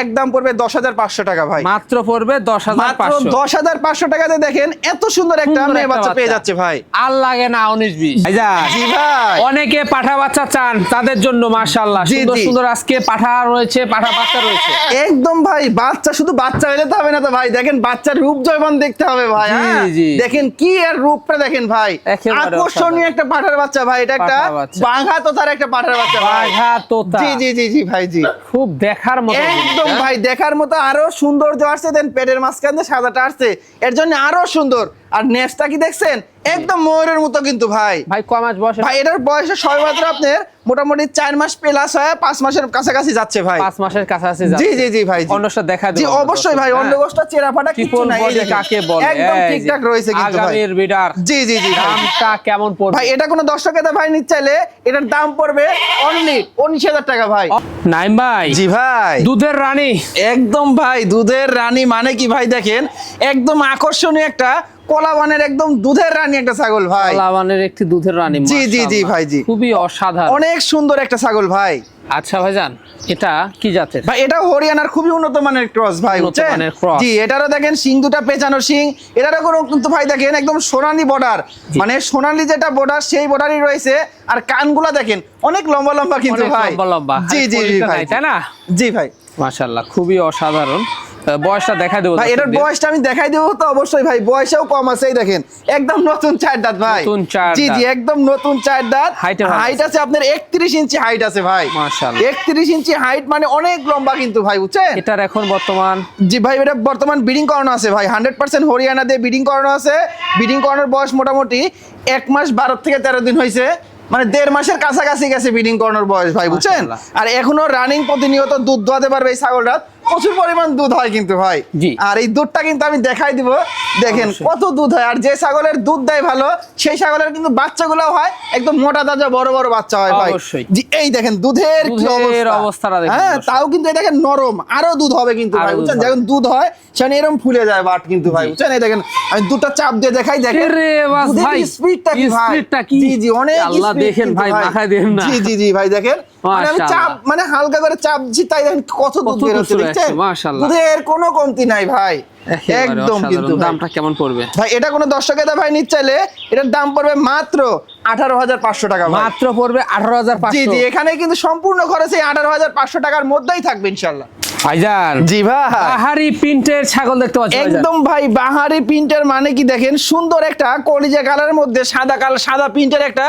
Speaker 1: একদম পড়বে 10,500 টাকা ভাই।
Speaker 2: মাত্র পড়বে
Speaker 1: মাত্র
Speaker 2: 10,500।
Speaker 1: 10,500 টাকাতে দেখেন এত সুন্দর একটা
Speaker 2: সুন্দর
Speaker 1: মেয়ে
Speaker 2: একটা
Speaker 1: বাচ্চা পেয়ে
Speaker 2: বাচ্চা।
Speaker 1: যাচ্ছে ভাই।
Speaker 2: আর লাগে না 19-20 ভাইজান।
Speaker 1: জি ভাই।
Speaker 2: অনেকে পাঠা বাচ্চা চান, তাদের জন্য মাশাআল্লাহ
Speaker 1: জি,
Speaker 2: সুন্দর
Speaker 1: জি।
Speaker 2: সুন্দর আজকে পাঠা রয়েছে, পাঠা বাচ্চা রয়েছে।
Speaker 1: একদম ভাই, বাচ্চা শুধু বাচ্চা হলে তো হবে না তো ভাই, দেখেন বাচ্চার রূপ জয়বান দেখতে হবে ভাই।
Speaker 2: জি,
Speaker 1: হ্যাঁ
Speaker 2: জি।
Speaker 1: দেখেন কি এর রূপটা দেখেন ভাই,
Speaker 2: একেবারে
Speaker 1: আকর্ষণীয় একটা পাঠার বাচ্চা ভাই। এটা একটা
Speaker 2: পাঁঠার বাচ্চা।
Speaker 1: বাঘা তোতার একটা পাঠার বাচ্চা ভাই।
Speaker 2: বাঘা তোতা।
Speaker 1: জি জি জি জি ভাই জি।
Speaker 2: খুব দেখার মতো জিনিস,
Speaker 1: একদম
Speaker 2: হ্যাঁ?
Speaker 1: ভাই দেখার মতো, আরো সৌন্দর্য আসছে, দেন পেটের মাঝখান দিয়ে সাদাটা আসছে, এর জন্য আরো সুন্দর। আর নেসটা কি দেখছেন, একদম ময়ূরের মতো কিন্তু ভাই।
Speaker 2: ভাই কয় মাস বয়সে?
Speaker 1: ভাই এটার বয়সে সবেমাত্র আপনার মোটামুটি 4 মাস প্লাস হয়, 5 মাসের কাছাকাছি যাচ্ছে ভাই।
Speaker 2: 5 মাসের কাছাকাছি
Speaker 1: জি
Speaker 2: যাচ্ছে।
Speaker 1: জি জি ভাই জি।
Speaker 2: অন্যটা দেখা
Speaker 1: জি
Speaker 2: দেব
Speaker 1: অবশ্যই ভাই,
Speaker 2: হ্যাঁ।
Speaker 1: অন্ডকোষটা চেরা ফাটা কিছু
Speaker 2: ট্রিপল
Speaker 1: নাই, এই
Speaker 2: বডি
Speaker 1: দেখেন।
Speaker 2: কাকে বলে?
Speaker 1: একদম
Speaker 2: এই যে,
Speaker 1: ঠিকঠাক রয়েছে কিন্তু ভাই।
Speaker 2: আগামীর বিডার।
Speaker 1: জি জি জি ভাই।
Speaker 2: দামটা কেমন পড়বে?
Speaker 1: ভাই এটা কোনো দর্শকের ভাই নিতে চাইলে এটার দাম পড়বে অনলি 19,000 টাকা ভাই।
Speaker 2: নাইম ভাই,
Speaker 1: জি ভাই।
Speaker 2: দুধের রানী।
Speaker 1: একদম ভাই দুধের রানী মানে কি ভাই, দেখেন একদম আকর্ষণীয় একটা কলাবানের একদম দুধের রানী একটা ছাগল ভাই।
Speaker 2: লাবানের একটি দুধের রানী।
Speaker 1: জি, জি, জি
Speaker 2: মাশাআল্লাহ।
Speaker 1: ভাই, জি।
Speaker 2: খুবই অসাধারণ।
Speaker 1: অনেক সুন্দর একটা ছাগল ভাই।
Speaker 2: আচ্ছা ভাইজান, এটা কি জাতের?
Speaker 1: ভাই এটা হরিয়ানার খুবই উন্নত মানের ক্রস ভাই,
Speaker 2: উন্নত
Speaker 1: বুঝছেন?
Speaker 2: মানের cross।
Speaker 1: জি এটারও দেখেন শিং দুটা পেঁচানো শিং, এটারও কোনো কিন্তু ভাই দেখেন একদম সোনালী বর্ডার, মানে সোনালী যেটা বর্ডার সেই বর্ডারই রয়েছে। আর কানগুলা দেখেন অনেক লম্বা লম্বা কিন্তু
Speaker 2: অনেক
Speaker 1: ভাই।
Speaker 2: লম্বা লম্বা।
Speaker 1: জি জি জি
Speaker 2: পরিটা
Speaker 1: ভাই,
Speaker 2: নাই, তাই না?
Speaker 1: জি ভাই।
Speaker 2: মাশাআল্লাহ, খুবই অসাধারণ। বয়সটা দেখা দেবো
Speaker 1: ভাই এটার
Speaker 2: দর্শকদের।
Speaker 1: বয়সটা আমি দেখাই দেবো তো অবশ্যই ভাই, বয়সেও কম আছে, এই দেখেন একদম নতুন 4 দাঁত ভাই।
Speaker 2: নতুন 4
Speaker 1: জি জি
Speaker 2: দাঁত।
Speaker 1: একদম নতুন 4 দাঁত।
Speaker 2: হাইটে ভালো
Speaker 1: হাইট আছে আপনার 31 ইঞ্চি হাইট আছে ভাই।
Speaker 2: মাশাআল্লাহ।
Speaker 1: 31 ইঞ্চি হাইট মানে অনেক লম্বা কিন্তু ভাই, বুঝছেন?
Speaker 2: এটার এখন বর্তমান
Speaker 1: জি ভাই এটা বর্তমান ব্রিডিং করানো আছে ভাই, 100% হরিয়ানা দিয়ে ব্রিডিং করানো আছে। ব্রিডিং করানোর বয়স মোটামুটি 1 মাস 12 থেকে 13 দিন হয়েছে, মানে 1.5 মাসের কাছাকাছি গেছে ব্রিডিং করানোর বয়স ভাই, বুঝছেন?
Speaker 2: মাশাআল্লাহ।
Speaker 1: আর এখনো রানিং প্রতিনিয়ত দুধ দোয়াতে পারবে এই ছাগলটা, প্রচুর পরিমাণ দুধ হয় কিন্তু ভাই।
Speaker 2: জি।
Speaker 1: আর এই দুধটা কিন্তু আমি দেখাই দিব, দেখেন
Speaker 2: অবশ্যই।
Speaker 1: কত দুধ হয়। আর যে ছাগলের দুধ দেয় ভালো সেই ছাগলের কিন্তু বাচ্চাগুলোও হয় একদম মোটা তাজা বড় বড় বাচ্চা হয় ভাই।
Speaker 2: অবশ্যই।
Speaker 1: জি এই দেখেন দুধের কি
Speaker 2: দুধের
Speaker 1: অবস্থা।
Speaker 2: অবস্থাটা দেখুন
Speaker 1: হ্যাঁ
Speaker 2: দর্শক।
Speaker 1: তাও কিন্তু এই দেখেন নরম, আরো দুধ হবে কিন্তু
Speaker 2: আরো
Speaker 1: ভাই,
Speaker 2: দুধ
Speaker 1: বুঝছেন?
Speaker 2: হবে।
Speaker 1: যখন দুধ হয় সেখানে এরকম ফুলে যায় বাট কিন্তু ভাই, বুঝছেন? এই দেখেন আমি দুধটা চাপ দিয়ে দেখাই, দেখেন
Speaker 2: এরে বাস
Speaker 1: দুধের
Speaker 2: ভাই,
Speaker 1: স্পিডটা কি ভাই।
Speaker 2: স্পিডটা কি?
Speaker 1: জি জি অনেক
Speaker 2: আল্লাহ
Speaker 1: speed
Speaker 2: দেখেন
Speaker 1: কিন্তু
Speaker 2: ভাই, মাখায় দেন না।
Speaker 1: জি জি জি ভাই দেখেন, মানে আমি
Speaker 2: মাশাআল্লাহ।
Speaker 1: চাপ মানে হালকা করে চাপ দিচ্ছি তাই দেখেন কত দুধ
Speaker 2: কত
Speaker 1: বের
Speaker 2: দুধ
Speaker 1: হচ্ছে,
Speaker 2: চলে
Speaker 1: দেখছেন?
Speaker 2: আসছে, মাশাআল্লাহ।
Speaker 1: দুধের কোনো কমতি নাই ভাই,
Speaker 2: একেবারে
Speaker 1: একদম
Speaker 2: অসাধারণ।
Speaker 1: কিন্তু ভাই।
Speaker 2: দামটা কেমন পড়বে?
Speaker 1: ভাই এটা কোনো দর্শকের ভাই নিতে চাইলে এটার দাম পড়বে মাত্র 18,500 টাকা ভাই।
Speaker 2: মাত্র পড়বে
Speaker 1: জি
Speaker 2: 18,500।
Speaker 1: জি এখানে কিন্তু সম্পূর্ণ খরচ এই 18,500 টাকার মধ্যেই থাকবে ইনশাআল্লাহ।
Speaker 2: ভাইজান,
Speaker 1: জি ভাই
Speaker 2: পাহাড়ি প্রিন্টের ছাগল দেখতে পাচ্ছি ভাইজান।
Speaker 1: একদম ভাই বাহারি প্রিন্টের মানে কি দেখেন, সুন্দর একটা কলিজা কালারের মধ্যে সাদা প্রিন্টের একটা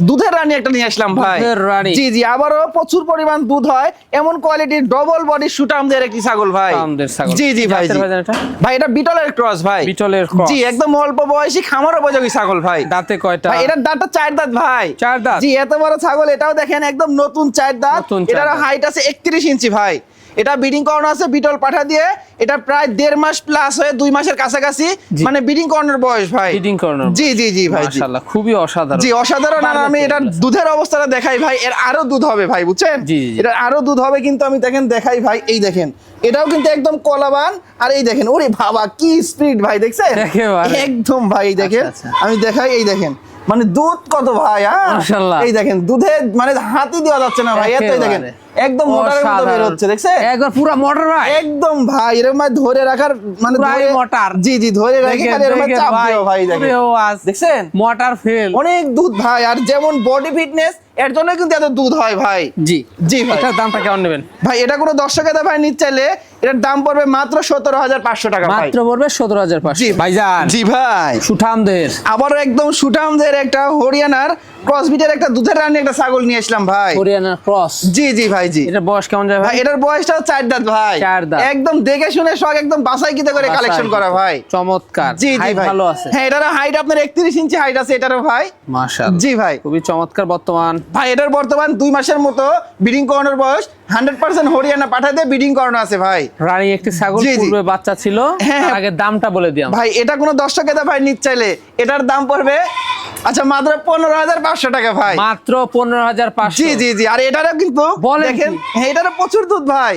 Speaker 1: দুধের রানী একটা নিয়ে আসলাম ভাই।
Speaker 2: দুধের রানী।
Speaker 1: জি জি আবারও প্রচুর পরিমাণ দুধ হয় এমন কোয়ালিটির ডবল বডি সুটামদের একটি ছাগল ভাই।
Speaker 2: সুটামদের ছাগল।
Speaker 1: জি জি
Speaker 2: কি
Speaker 1: ভাই
Speaker 2: জাতের
Speaker 1: জি।
Speaker 2: ভাইজান এটা?
Speaker 1: ভাই এটা বিটলের ক্রস ভাই।
Speaker 2: বিটলের cross।
Speaker 1: জি একদম অল্প বয়সী খামার উপযোগী ছাগল ভাই।
Speaker 2: দাঁতে কয়টা?
Speaker 1: ভাই এটার দাঁতটা 4 দাঁত ভাই।
Speaker 2: 4 দাঁত?
Speaker 1: জি এত বড় ছাগল, এটাও দেখেন একদম নতুন 4 দাঁত।
Speaker 2: নতুন 4
Speaker 1: এটার
Speaker 2: দাঁত।
Speaker 1: হাইট আছে 31 ইঞ্চি ভাই। এটা ব্রিডিং করানো আছে বিটল পাঠা দিয়ে, এটা প্রায় 1.5 মাস প্লাস হয়ে 2 মাসের কাছাকাছি
Speaker 2: জি।
Speaker 1: মানে ব্রিডিং করানোর বয়স ভাই।
Speaker 2: ব্রিডিং করানোর
Speaker 1: জি জি জি ভাই জি।
Speaker 2: মাশাআল্লাহ, খুবই অসাধারণ।
Speaker 1: জি অসাধারণ। আর আমি এটার দুধের অবস্থাটা দেখাই ভাই, এর আরো দুধ হবে ভাই, বুঝছেন?
Speaker 2: জি, জি।
Speaker 1: এটার আরো দুধ হবে কিন্তু আমি দেখেন দেখাই ভাই, এই দেখেন এটাও কিন্তু একদম কলাবান। আর এই দেখেন ওরে বাবা কি স্পিড ভাই, দেখছেন?
Speaker 2: একেবারে।
Speaker 1: একদম ভাই এই দেখেন,
Speaker 2: আচ্ছা, আচ্ছা।
Speaker 1: আমি দেখাই এই দেখেন মানে দুধ কত ভাই, হ্যাঁ
Speaker 2: মাশাআল্লাহ।
Speaker 1: এই দেখেন দুধে মানে হাতি দেওয়া যাচ্ছে না ভাই, এতই দেখেন
Speaker 2: একেবারে।
Speaker 1: একদম মোটরের মতো বের
Speaker 2: অসাধারণ।
Speaker 1: হচ্ছে, দেখছেন?
Speaker 2: একবার পুরো মোটর ভাই।
Speaker 1: একদম ভাই এরকম ভাই ধরে রাখার মানে
Speaker 2: পুরাই
Speaker 1: ধরে
Speaker 2: মোটর।
Speaker 1: জি জি ধরে রেখে
Speaker 2: দেখেন,
Speaker 1: খালি এরকম
Speaker 2: দেখেন
Speaker 1: চাপ
Speaker 2: ভাই।
Speaker 1: দিও ভাই, দেখেন
Speaker 2: ওরে ওয়াজ।
Speaker 1: দেখছেন
Speaker 2: মোটর ফেল।
Speaker 1: অনেক দুধ ভাই। আর যেমন বডি ফিটনেস এর জন্য কিন্তু এত দুধ হয় ভাই।
Speaker 2: জি
Speaker 1: জি ভাই।
Speaker 2: এটার দামটা কেমন নেবেন?
Speaker 1: ভাই এটা কোনো দর্শকের ভাই নিতে চাইলে এটার দাম পড়বে মাত্র 17,500 টাকা ভাই।
Speaker 2: মাত্র পড়বে 17,500।
Speaker 1: জি
Speaker 2: ভাইজান,
Speaker 1: জি ভাই
Speaker 2: সুঠামদের
Speaker 1: আবারও একদম সুঠামদের একটা হরিয়ানার ক্রসবিটের একটা দুধের রানী একটা ছাগল নিয়ে আসলাম ভাই।
Speaker 2: হরিয়ানার ক্রস।
Speaker 1: জি জি ভাই জি।
Speaker 2: এটা বয়স কেমন যায়
Speaker 1: ভাই
Speaker 2: ভাই?
Speaker 1: এটার বয়সটাও 4 দাঁত ভাই।
Speaker 2: 4 দাঁত।
Speaker 1: একদম দেখে শুনে সব একদম বাছাই কিতে করে কালেকশন করা ভাই।
Speaker 2: চমৎকার।
Speaker 1: জি জি
Speaker 2: Height
Speaker 1: ভাই
Speaker 2: ভালো আছে।
Speaker 1: হ্যাঁ এটারও হাইট আপনার 31 ইঞ্চি হাইট আছে এটারও ভাই।
Speaker 2: মাশাআল্লাহ।
Speaker 1: জি ভাই।
Speaker 2: খুবই চমৎকার বর্তমান।
Speaker 1: ভাই এটার বর্তমান 2 মাসের মতো ব্রিডিং করানোর বয়স, 100% হরিয়ানা পাঠা দিয়ে ব্রিডিং করানো আছে ভাই।
Speaker 2: রানী একটি ছাগল,
Speaker 1: জি, জি।
Speaker 2: পূর্বে বাচ্চা ছিল।
Speaker 1: হ্যাঁ,
Speaker 2: তার
Speaker 1: হ্যাঁ।
Speaker 2: আগে দামটা বলে দিলাম।
Speaker 1: ভাই এটা কোনো দর্শক ভাই নিতে চাইলে এটার দাম পড়বে আচ্ছা মাত্র 15,500 টাকা ভাই।
Speaker 2: মাত্র 15,500।
Speaker 1: জি জি জি। আর এটারও কিন্তু
Speaker 2: বলেন
Speaker 1: দেখেন
Speaker 2: কি?
Speaker 1: হ্যাঁ এটারও প্রচুর দুধ ভাই।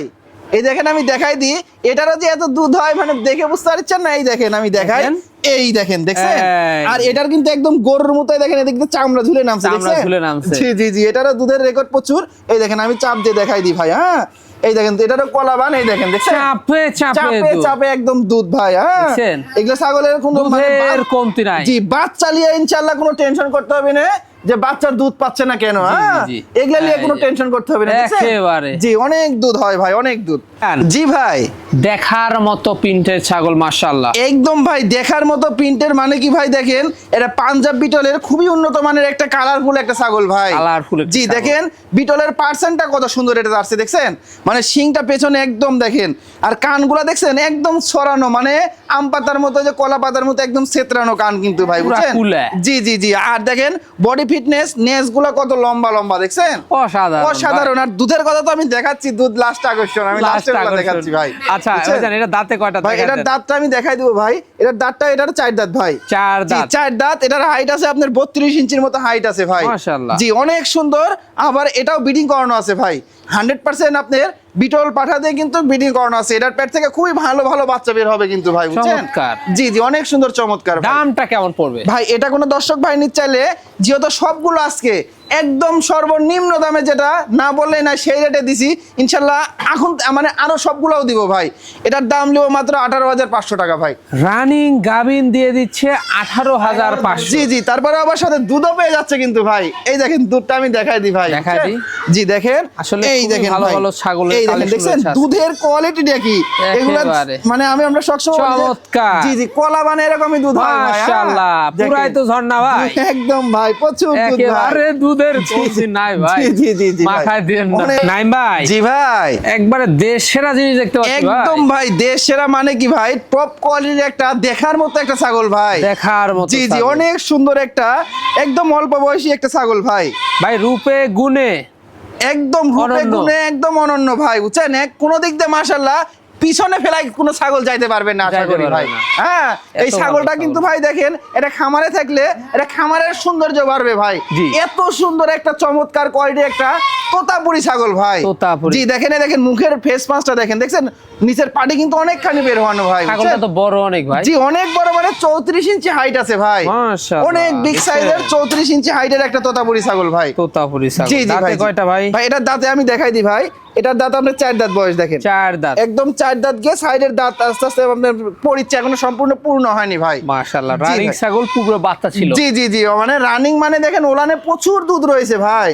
Speaker 1: এই দেখেন আমি দেখাই দিই, এটারও যে এত দুধ হয় মানে দেখে বুঝতে পারছেন না, এই দেখেন আমি দেখাই,
Speaker 2: দেখেন।
Speaker 1: এই দেখেন দেখছেন?
Speaker 2: এই।
Speaker 1: আর এটার কিন্তু একদম গরুর মতোই দেখেন, এদিক দিয়ে চামড়া ঝুলে নামছে,
Speaker 2: চামড়া
Speaker 1: দেখছেন?
Speaker 2: ঝুলে নামছে।
Speaker 1: জি জি জি এটারও দুধের রেকর্ড প্রচুর। এই দেখেন আমি চাপ দিয়ে দেখাই দিই ভাই, হ্যাঁ এই দেখেন তো এটারও কলাবান, এই দেখেন দেখছেন
Speaker 2: চাপে চাপে
Speaker 1: চাপে
Speaker 2: দুধ।
Speaker 1: চাপে একদম দুধ ভাই। হ্যাঁ
Speaker 2: দেখছেন?
Speaker 1: এগুলো ছাগলের কোনো
Speaker 2: দুধের কমতি নাই।
Speaker 1: জি, বাচ্চা নিয়ে ইনশাআল্লাহ কোনো টেনশন করতে হবে না যে বাচ্চার দুধ পাচ্ছে না কেন। হ্যাঁ
Speaker 2: জি।
Speaker 1: এগুলা নিয়ে কোনো
Speaker 2: এই যে।
Speaker 1: টেনশন করতে হবে না, দেখছেন?
Speaker 2: একেবারে।
Speaker 1: জি, অনেক দুধ হয় ভাই, অনেক দুধ। জি ভাই,
Speaker 2: দেখার মতো প্রিন্টের ছাগল, মাশাআল্লাহ।
Speaker 1: একদম ভাই দেখার মতো প্রিন্টের, মানে কি ভাই দেখেন এটা পাঞ্জাব বিটলের খুবই উন্নত মানের একটা কালারফুল একটা ছাগল ভাই।
Speaker 2: কালারফুল একটা
Speaker 1: জি
Speaker 2: ছাগল।
Speaker 1: দেখেন বিটলের পার্সেন্টটা কত সুন্দর এটা আসছে, দেখছেন? মানে শিংটা পেছনে একদম দেখেন, আর কানগুলা দেখছেন একদম ছড়ানো, মানে আম পাতার মতো, যে কলা পাতার মতো একদম ছেত্রানো কান কিন্তু ভাই,
Speaker 2: পুরা
Speaker 1: বুঝছেন?
Speaker 2: কুলে।
Speaker 1: জি জি জি, আর দেখেন বডি ফিটনেস, নেস গুলা কত লম্বা লম্বা, দেখছেন?
Speaker 2: অসাধারণ
Speaker 1: অসাধারণ। আর দুধের কথা তো আমি দেখাচ্ছি, দুধ লাস্ট আকর্ষণ, আমি লাস্টের কথা দেখাচ্ছি ভাই।
Speaker 2: আচ্ছা
Speaker 1: বুঝছেন?
Speaker 2: ভাইজান, এটা দাঁতে কয়টা?
Speaker 1: ভাই এটার দাঁতটা আমি দেখাই দিব ভাই, এটার দাঁতটা, এটার 4 দাঁত ভাই।
Speaker 2: 4
Speaker 1: জি,
Speaker 2: দাঁত।
Speaker 1: 4 দাঁত। এটার হাইট আছে আপনার 32 ইঞ্চির মতো হাইট আছে ভাই।
Speaker 2: মাশাআল্লাহ।
Speaker 1: জি, অনেক সুন্দর। আবার এটাও ব্রিডিং করানো আছে ভাই, 100% আপনার বিটল পাঠা দিয়ে কিন্তু ব্রিডিং করানো আছে। এটার পেট থেকে খুবই ভালো ভালো বাচ্চা বের হবে কিন্তু ভাই, বুঝছেন?
Speaker 2: চমৎকার।
Speaker 1: জি জি, অনেক সুন্দর, চমৎকার ভাই।
Speaker 2: দামটা কেমন পড়বে?
Speaker 1: ভাই এটা কোনো দর্শক ভাই নিতে চাইলে, যেহেতু সবগুলো আজকে একদম সর্বনিম্ন দামে, যেটা না বললে না সেই রেটে দিছি ইনশাল্লাহ, এখন মানে আরো সবগুলোও দিব ভাই। এটার দাম নেব মাত্র 18,500 টাকা ভাই।
Speaker 2: রানিং গাবিন দিয়ে দিচ্ছে 18,500।
Speaker 1: জি জি, তারপরে আবার সাথে দুধও পেয়ে যাচ্ছে কিন্তু ভাই। এই দেখেন দুধটা আমি দেখাই দিই ভাই,
Speaker 2: দেখাই
Speaker 1: বুঝছেন?
Speaker 2: দিই।
Speaker 1: জি দেখেন,
Speaker 2: আসলে
Speaker 1: এই
Speaker 2: খুবই
Speaker 1: দেখেন
Speaker 2: ভালো
Speaker 1: ভাই,
Speaker 2: ভালো ছাগলের
Speaker 1: এই দেখেন,
Speaker 2: collection
Speaker 1: দেখছেন
Speaker 2: রয়েছে আজকে।
Speaker 1: দুধের কোয়ালিটিটা কি এগুলা,
Speaker 2: একেবারে।
Speaker 1: মানে আমরা সবসময় বলি যে-
Speaker 2: চমৎকার।
Speaker 1: জি জি, কলা বানে এরকমই দুধ হয় ভাই। হ্যাঁ?
Speaker 2: মাশাআল্লাহ,
Speaker 1: দেখেন।
Speaker 2: পুরাই তো ঝর্ণা ভাই।
Speaker 1: একদম ভাই, প্রচুর দুধ ভাই।
Speaker 2: একেবারে দুধের কমতি নাই ভাই।
Speaker 1: জি জি জি জি ভাই।
Speaker 2: মাখায় দেন না।
Speaker 1: অনেক-
Speaker 2: নাইম ভাই,
Speaker 1: জি ভাই,
Speaker 2: একবারে দেশ সেরা জিনিস দেখতে পাচ্ছি ভাই।
Speaker 1: একদম ভাই দেশ সেরা, মানে কি ভাই টপ কোয়ালিটির একটা দেখার মতো একটা ছাগল ভাই।
Speaker 2: দেখার মতো
Speaker 1: জি জি,
Speaker 2: ছাগল।
Speaker 1: অনেক সুন্দর একটা, একদম অল্প বয়সী একটা ছাগল ভাই।
Speaker 2: ভাই রূপে গুণে
Speaker 1: একদম রূপে
Speaker 2: অনন্য।
Speaker 1: গুণে একদম অনন্য ভাই, বুঝছেন? কোন দিক দিয়ে মাশাআল্লাহ পিছনে ফেলাই কোনো ছাগল যাইতে পারবে না, আশা
Speaker 2: যাইতে
Speaker 1: করি
Speaker 2: পারবে
Speaker 1: ভাই।
Speaker 2: না।
Speaker 1: হ্যাঁ, এই
Speaker 2: এত ভালো
Speaker 1: ছাগলটা
Speaker 2: ছাগল।
Speaker 1: কিন্তু ভাই দেখেন, এটা খামারে থাকলে এটা খামারের সৌন্দর্য বাড়বে ভাই।
Speaker 2: জি।
Speaker 1: এত সুন্দর একটা চমৎকার কোয়ালিটি একটা তোতাপুরি ছাগল ভাই।
Speaker 2: তোতাপুরি।
Speaker 1: জি দেখেন, এই দেখেন মুখের ফেস পাঁচটা দেখেন, দেখছেন নিচের পাটি কিন্তু অনেকখানি বের হওয়ানো ভাই,
Speaker 2: ছাগলটা
Speaker 1: বুঝছেন?
Speaker 2: তো বড় অনেক ভাই।
Speaker 1: জি, অনেক বড়, মানে 34 ইঞ্চি হাইট আছে ভাই।
Speaker 2: মাশাআল্লাহ।
Speaker 1: অনেক বিগ সাইজের 34 ইঞ্চি হাইটের একটা তোতাপুরি ছাগল ভাই।
Speaker 2: তোতাপুরি ছাগল।
Speaker 1: জি জি
Speaker 2: দাঁতে
Speaker 1: ভাই,
Speaker 2: কয়টা ভাই?
Speaker 1: ভাই এটার দাঁতে আমি দেখাই দিই ভাই, এটার দাঁত আপনার 4 দাঁত বয়স দেখেন,
Speaker 2: 4 দাঁত।
Speaker 1: একদম 4 দাঁত গিয়ে সাইডের দাঁত আস্তে আস্তে আপনার পরিচয় এখনো সম্পূর্ণ পূর্ণ হয়নি ভাই।
Speaker 2: মাশাআল্লাহ,
Speaker 1: জি
Speaker 2: রানিং
Speaker 1: ভাই।
Speaker 2: ছাগল পুরো বাচ্চা ছিল।
Speaker 1: জি জি জি, মানে রানিং, মানে দেখেন ওলানে প্রচুর দুধ রয়েছে ভাই,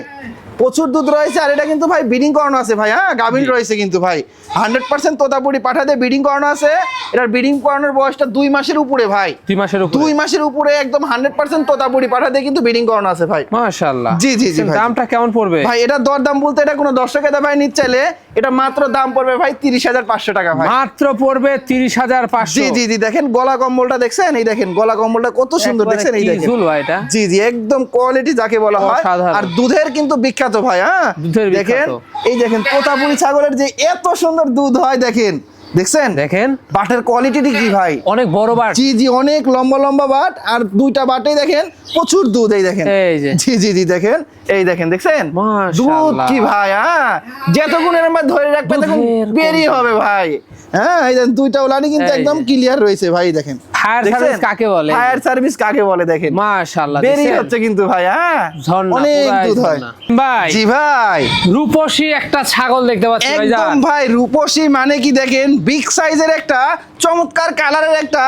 Speaker 1: প্রচুর দুধ রয়েছে। আর এটা কিন্তু ভাই ব্রিডিং করানো আছে ভাই। হ্যাঁ, গাভিন রয়েছে কিন্তু ভাই, 100% তোতাপুরি পাঠা দিয়ে ব্রিডিং করানো আছে। এটার ব্রিডিং করানোর বয়সটা 2 মাসের উপরে ভাই,
Speaker 2: 2 মাসের উপরে।
Speaker 1: 2 মাসের উপরে, একদম 100% তোতাপুরি পাঠা দিয়ে কিন্তু ব্রিডিং করানো আছে ভাই।
Speaker 2: মাশাআল্লাহ।
Speaker 1: জি জি জি ভাই।
Speaker 2: দামটা কেমন পড়বে?
Speaker 1: ভাই এটা দরদাম বলতে এটা কোনো দর্শকের ভাই নিতে চাইলে এটা মাত্র দাম পড়বে ভাই 30,500 টাকা ভাই।
Speaker 2: মাত্র পড়বে 30,500।
Speaker 1: জি জি জি, দেখেন গলা কম্বলটা দেখছেন, এই দেখেন গলা কম্বলটা কত সুন্দর,
Speaker 2: একবারে
Speaker 1: দেখছেন? এই
Speaker 2: কি
Speaker 1: দেখেন
Speaker 2: ঝুল ভাই এটা।
Speaker 1: জি জি, একদম কোয়ালিটি যাকে বলা হয়।
Speaker 2: অসাধারণ।
Speaker 1: আর দুধের কিন্তু বিখ্যাত ভাই। হ্যাঁ,
Speaker 2: দুধের বিখ্যাত।
Speaker 1: দেখেন এই দেখেন তোতাপুরি ছাগলের যে এত সুন্দর দুধ হয়, দেখেন দেখছেন
Speaker 2: দেখেন
Speaker 1: বাটের কোয়ালিটিটি কি ভাই।
Speaker 2: অনেক বড় বাট।
Speaker 1: জি জি, অনেক লম্বা লম্বা বাট, আর দুইটা বাটেই দেখেন প্রচুর দুধ, এই দেখেন।
Speaker 2: এই যে।
Speaker 1: জি জি জি, দেখেন এই দেখেন, দেখছেন দুধ
Speaker 2: মাশাআল্লাহ।
Speaker 1: কি ভাই। হ্যাঁ, যতক্ষণের আমরা ধরে রাখবে তখন
Speaker 2: দুধের
Speaker 1: বেরিয়ে হবে ভাই। হ্যাঁ, এই দেখেন দুইটা ওলানি কিন্তু
Speaker 2: এই
Speaker 1: একদম
Speaker 2: যে।
Speaker 1: ক্লিয়ার রয়েছে ভাই, দেখেন
Speaker 2: ফায়ার সার্ভিস কাকে বলে?
Speaker 1: ফায়ার সার্ভিস কাকে বলে দেখেন,
Speaker 2: মাশাআল্লাহ।
Speaker 1: বেরিয়ে
Speaker 2: দেখছেন?
Speaker 1: হচ্ছে কিন্তু ভাই। হ্যাঁ,
Speaker 2: ঝর্ণা,
Speaker 1: অনেক
Speaker 2: পুরাই
Speaker 1: দুধ হয়
Speaker 2: ঝর্ণা। ভাই
Speaker 1: জি ভাই,
Speaker 2: রূপসী একটা ছাগল দেখতে পাচ্ছি
Speaker 1: একদম
Speaker 2: ভাইজান।
Speaker 1: ভাই রূপসী, মানে কি দেখেন বিগ সাইজের একটা চমৎকার কালারের একটা,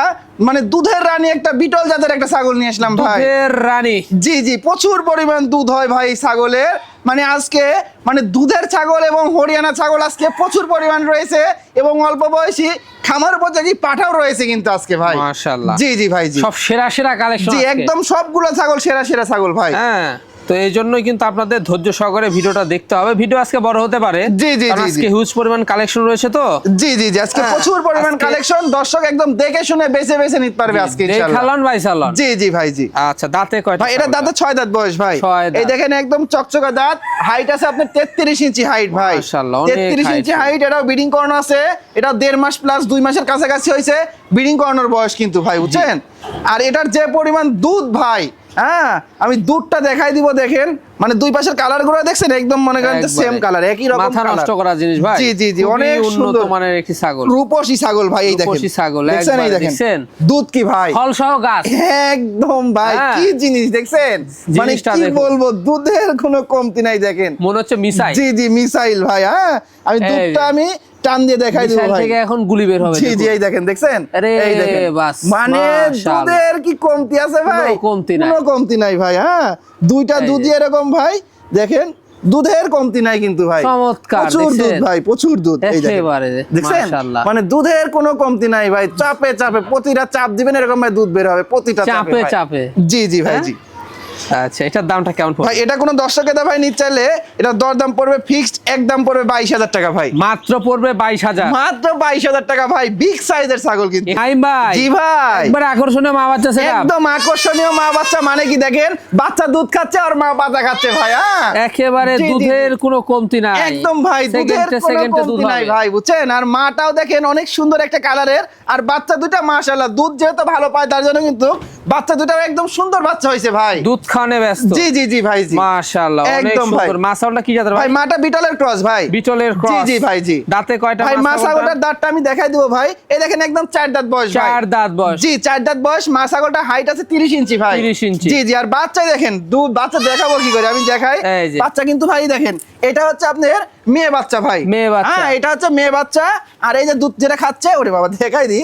Speaker 1: মানে দুধের রানী একটা বিটল জাতের একটা ছাগল নিয়ে আসলাম ভাই।
Speaker 2: দুধের রানী।
Speaker 1: জি জি, প্রচুর পরিমাণ দুধ হয় ভাই ছাগলের, মানে আজকে মানে দুধের ছাগল এবং হরিয়ানা ছাগল আজকে প্রচুর পরিমাণ রয়েছে, এবং অল্প বয়সী খামার উপযোগী পাঠাও রয়েছে কিন্তু আজকে ভাই।
Speaker 2: মাশাআল্লাহ।
Speaker 1: জি জি ভাই, জি
Speaker 2: সব সেরা সেরা কালেকশন।
Speaker 1: জি, একদম সবগুলো ছাগল সেরা সেরা ছাগল ভাই।
Speaker 2: হ্যাঁ, তো এই জন্যই কিন্তু আপনাদের ধৈর্য সহকারে ভিডিওটা দেখতে হবে। ভিডিও আজকে বড় হতে পারে,
Speaker 1: জি, জি,
Speaker 2: কারণ
Speaker 1: জি,
Speaker 2: আজকে
Speaker 1: জি।
Speaker 2: হিউজ পরিমাণ কালেকশন রয়েছে তো।
Speaker 1: জি জি জি, আজকে
Speaker 2: হ্যাঁ,
Speaker 1: প্রচুর পরিমাণ
Speaker 2: আজকে-
Speaker 1: কালেকশন, দর্শক একদম দেখে শুনে বেছে বেছে নিতে পারবে আজকে ইনশাআল্লাহ।
Speaker 2: দেখালন ভাই সালন।
Speaker 1: জি জি ভাই, জি
Speaker 2: আচ্ছা, দাঁতে কয়টা?
Speaker 1: ভাই এটা দাঁতে 6 দাঁত বয়স ভাই।
Speaker 2: 6 দাঁত।
Speaker 1: এই দেখেন একদম চকচকা দাঁত, হাইট আছে আপনার 33 ইঞ্চি হাইট ভাই।
Speaker 2: মাশাআল্লাহ, অনেক
Speaker 1: 33
Speaker 2: height।
Speaker 1: ইঞ্চি হাইট, এটাও ব্রিডিং করানো আছে। এটা 1.5 মাস প্লাস 2 মাসের কাছাকাছি হয়েছে ব্রিডিং করানোর বয়স কিন্তু ভাই, বুঝছেন? আর এটার যে পরিমাণ দুধ ভাই, হ্যাঁ আমি দুধটা দেখাই দিব, দেখেন মানে দুই পাশের কালার গুলো দেখছেন একদম মনে করেন সেম কালার, একই রকম
Speaker 2: মাথা নষ্ট করা জিনিস ভাই।
Speaker 1: জি জি জি, অনেক
Speaker 2: উন্নত
Speaker 1: সুন্দর
Speaker 2: মানের একটি ছাগল,
Speaker 1: রূপসী ছাগল ভাই। এই দেখেন
Speaker 2: রূপসী ছাগল,
Speaker 1: দেখছেন, এই দেখেন দুধ কি ভাই,
Speaker 2: ফল সহ গাছ
Speaker 1: একদম ভাই কি জিনিস দেখছেন, মানে
Speaker 2: জিনিসটা
Speaker 1: কি
Speaker 2: দেখুন।
Speaker 1: বলবো, দুধের কোনো কমতি নাই দেখেন,
Speaker 2: মনে হচ্ছে মিসাইল।
Speaker 1: জি জি মিসাইল ভাই। হ্যাঁ আমি দুধটা আমি টান দিয়ে দেখাই দিব
Speaker 2: মিসাইল
Speaker 1: ভাই,
Speaker 2: থেকে এখন গুলি বের হবে।
Speaker 1: জি জি এই দেখেন দেখছেন,
Speaker 2: আরে
Speaker 1: এই দেখেন
Speaker 2: বাস,
Speaker 1: মানে
Speaker 2: মাশাআল্লাহ।
Speaker 1: দুধের কি কমতি আছে ভাই,
Speaker 2: কোনো কমতি নাই।
Speaker 1: কোনো কমতি নাই ভাই। হ্যাঁ দুইটা
Speaker 2: এই যে।
Speaker 1: দুধই এরকম ভাই, দেখেন দুধের কমতি নাই কিন্তু ভাই,
Speaker 2: চমৎকার,
Speaker 1: প্রচুর দুধ
Speaker 2: দেখছেন?
Speaker 1: ভাই, প্রচুর দুধ। এই দেখেন
Speaker 2: একেবারে
Speaker 1: দেখছেন,
Speaker 2: মাশাআল্লাহ।
Speaker 1: মানে দুধের কোনো কমতি নাই ভাই, চাপে চাপে প্রতিটা চাপ দিবেন এরকম ভাই দুধ বের হবে প্রতিটা
Speaker 2: চাপে
Speaker 1: ভাই।
Speaker 2: চাপে।
Speaker 1: জি জি ভাই
Speaker 2: হ্যাঁ?
Speaker 1: জি।
Speaker 2: আচ্ছা, এটার দামটা কেমন পড়বে?
Speaker 1: ভাই এটা কোনো দর্শকের ভাই নিতে চাইলে এটা দরদাম পড়বে ফিক্সড, একদম পড়বে 22,000 টাকা ভাই,
Speaker 2: মাত্র পড়বে 22,000,
Speaker 1: মাত্র 22,000 টাকা ভাই, বিগ সাইজের ছাগল কিন্তু।
Speaker 2: ভাই ভাই,
Speaker 1: জি ভাই,
Speaker 2: একবার আকর্ষণীয় মা বাচ্চা সেটআপ,
Speaker 1: একদম আকর্ষণীয় মা বাচ্চা, মানে কি দেখেন বাচ্চা দুধ খাচ্ছে আর মা পাতা খাচ্ছে ভাই। হ্যাঁ
Speaker 2: একেবারে
Speaker 1: জি, জি,
Speaker 2: দুধের কোনো কমতি নাই,
Speaker 1: একদম ভাই, দুধের
Speaker 2: সেকেন্ডে
Speaker 1: কোনো
Speaker 2: সেকেন্ডে দুধ
Speaker 1: কমতি নাই
Speaker 2: হবে।
Speaker 1: ভাই, বুঝছেন। আর মাটাও দেখেন অনেক সুন্দর একটা কালারের, আর বাচ্চা দুটা মাশাআল্লাহ দুধ যেহেতু ভালো পায় তার জন্য কিন্তু বাচ্চা দুটাও একদম সুন্দর বাচ্চা হয়েছে ভাই।
Speaker 2: দুধ খাওয়ানে ব্যস্ত।
Speaker 1: জি জি জি ভাই জি,
Speaker 2: মাশাআল্লাহ, অনেক
Speaker 1: একদম ভাই।
Speaker 2: সুন্দর। মাছাওটা কি জাতের
Speaker 1: ভাই
Speaker 2: ভাই?
Speaker 1: মাটা বিটলের ক্রস ভাই,
Speaker 2: বিটলের
Speaker 1: জি
Speaker 2: ক্রস।
Speaker 1: জি ভাই জি।
Speaker 2: দাঁতে কয়টা
Speaker 1: ভাই
Speaker 2: মাছ ছাগলটা?
Speaker 1: মাছাগোটার দাঁতটা আমি দেখাই দিব ভাই, এই দেখেন একদম 4 দাঁত বয়স ভাই,
Speaker 2: 4 দাঁত বয়স।
Speaker 1: জি 4 দাঁত বয়স। মাছাগোটার হাইট আছে 30 ইঞ্চি ভাই,
Speaker 2: 30 ইঞ্চি।
Speaker 1: জি জি। আর বাচ্চা দেখেন দুধ, বাচ্চা দেখাবো কি করে আমি দেখাই,
Speaker 2: এই যে।
Speaker 1: বাচ্চা কিন্তু ভাই দেখেন এটা হচ্ছে আপনার মেয়ে বাচ্চা ভাই,
Speaker 2: মেয়ে বাচ্চা।
Speaker 1: হ্যাঁ এটা হচ্ছে মেয়ে বাচ্চা। আর এই যে দুধ যেটা খাচ্ছে, ওরে বাবা দেখাই দি,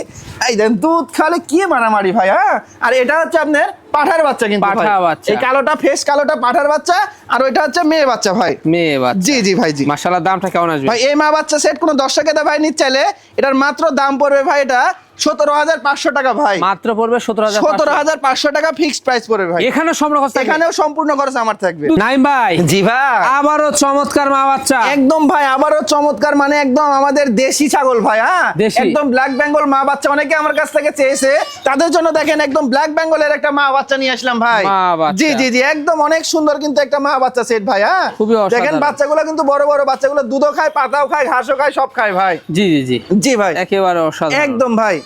Speaker 1: এই দেখেন দুধ খালে কি মারামারি ভাই। হ্যাঁ আর এটা হচ্ছে আপনার পাঠার বাচ্চা কিন্তু ভাই,
Speaker 2: পাঠা বাচ্চা।
Speaker 1: এই কালোটা ফেস কালোটা পাঠার বাচ্চা, আর ওইটা হচ্ছে মেয়ে বাচ্চা ভাই।
Speaker 2: মেয়ে বাচ্চা।
Speaker 1: জি জি ভাই জি।
Speaker 2: মাশাআল্লাহ, দামটা কেমন আসবে?
Speaker 1: ভাই এই মা বাচ্চা সেট কোনো দর্শকের ভাই নিতে চাইলে এটার মাত্র দাম পড়বে ভাই এটা 17,500 টাকা ভাই,
Speaker 2: মাত্র পড়বে 17,500।
Speaker 1: 17,500 টাকা ফিক্সড প্রাইস পড়বে ভাই।
Speaker 2: এখানে সম্পূর্ণ খরচ থাকবে?
Speaker 1: এখানেও সম্পূর্ণ খরচ আমার থাকবে।
Speaker 2: নাইম ভাই,
Speaker 1: জি ভাই,
Speaker 2: আবারও চমৎকার মা বাচ্চা।
Speaker 1: একদম ভাই আবারও চমৎকার, মানে একদম আমাদের দেশি ছাগল ভাই। হ্যাঁ
Speaker 2: দেশি।
Speaker 1: একদম ব্ল্যাক বেঙ্গল মা বাচ্চা, অনেকে আমার কাছ থেকে চেয়েছে, তাদের জন্য দেখেন একদম ব্ল্যাক বেঙ্গলের একটা মা বাচ্চা নিয়ে আসলাম ভাই।
Speaker 2: মা বাচ্চা।
Speaker 1: জি জি জি, একদম অনেক সুন্দর কিন্তু একটা মা বাচ্চা সেট ভাই। হ্যাঁ
Speaker 2: খুবই অসাধারণ।
Speaker 1: দেখেন বাচ্চাগুলো কিন্তু বড় বড় বাচ্চাগুলো, দুধও খায়, পাতাও খায়, ঘাসও খায়, সব খায় ভাই।
Speaker 2: জি জি জি,
Speaker 1: জি ভাই
Speaker 2: একেবারে অসাধারণ।
Speaker 1: একদম ভাই।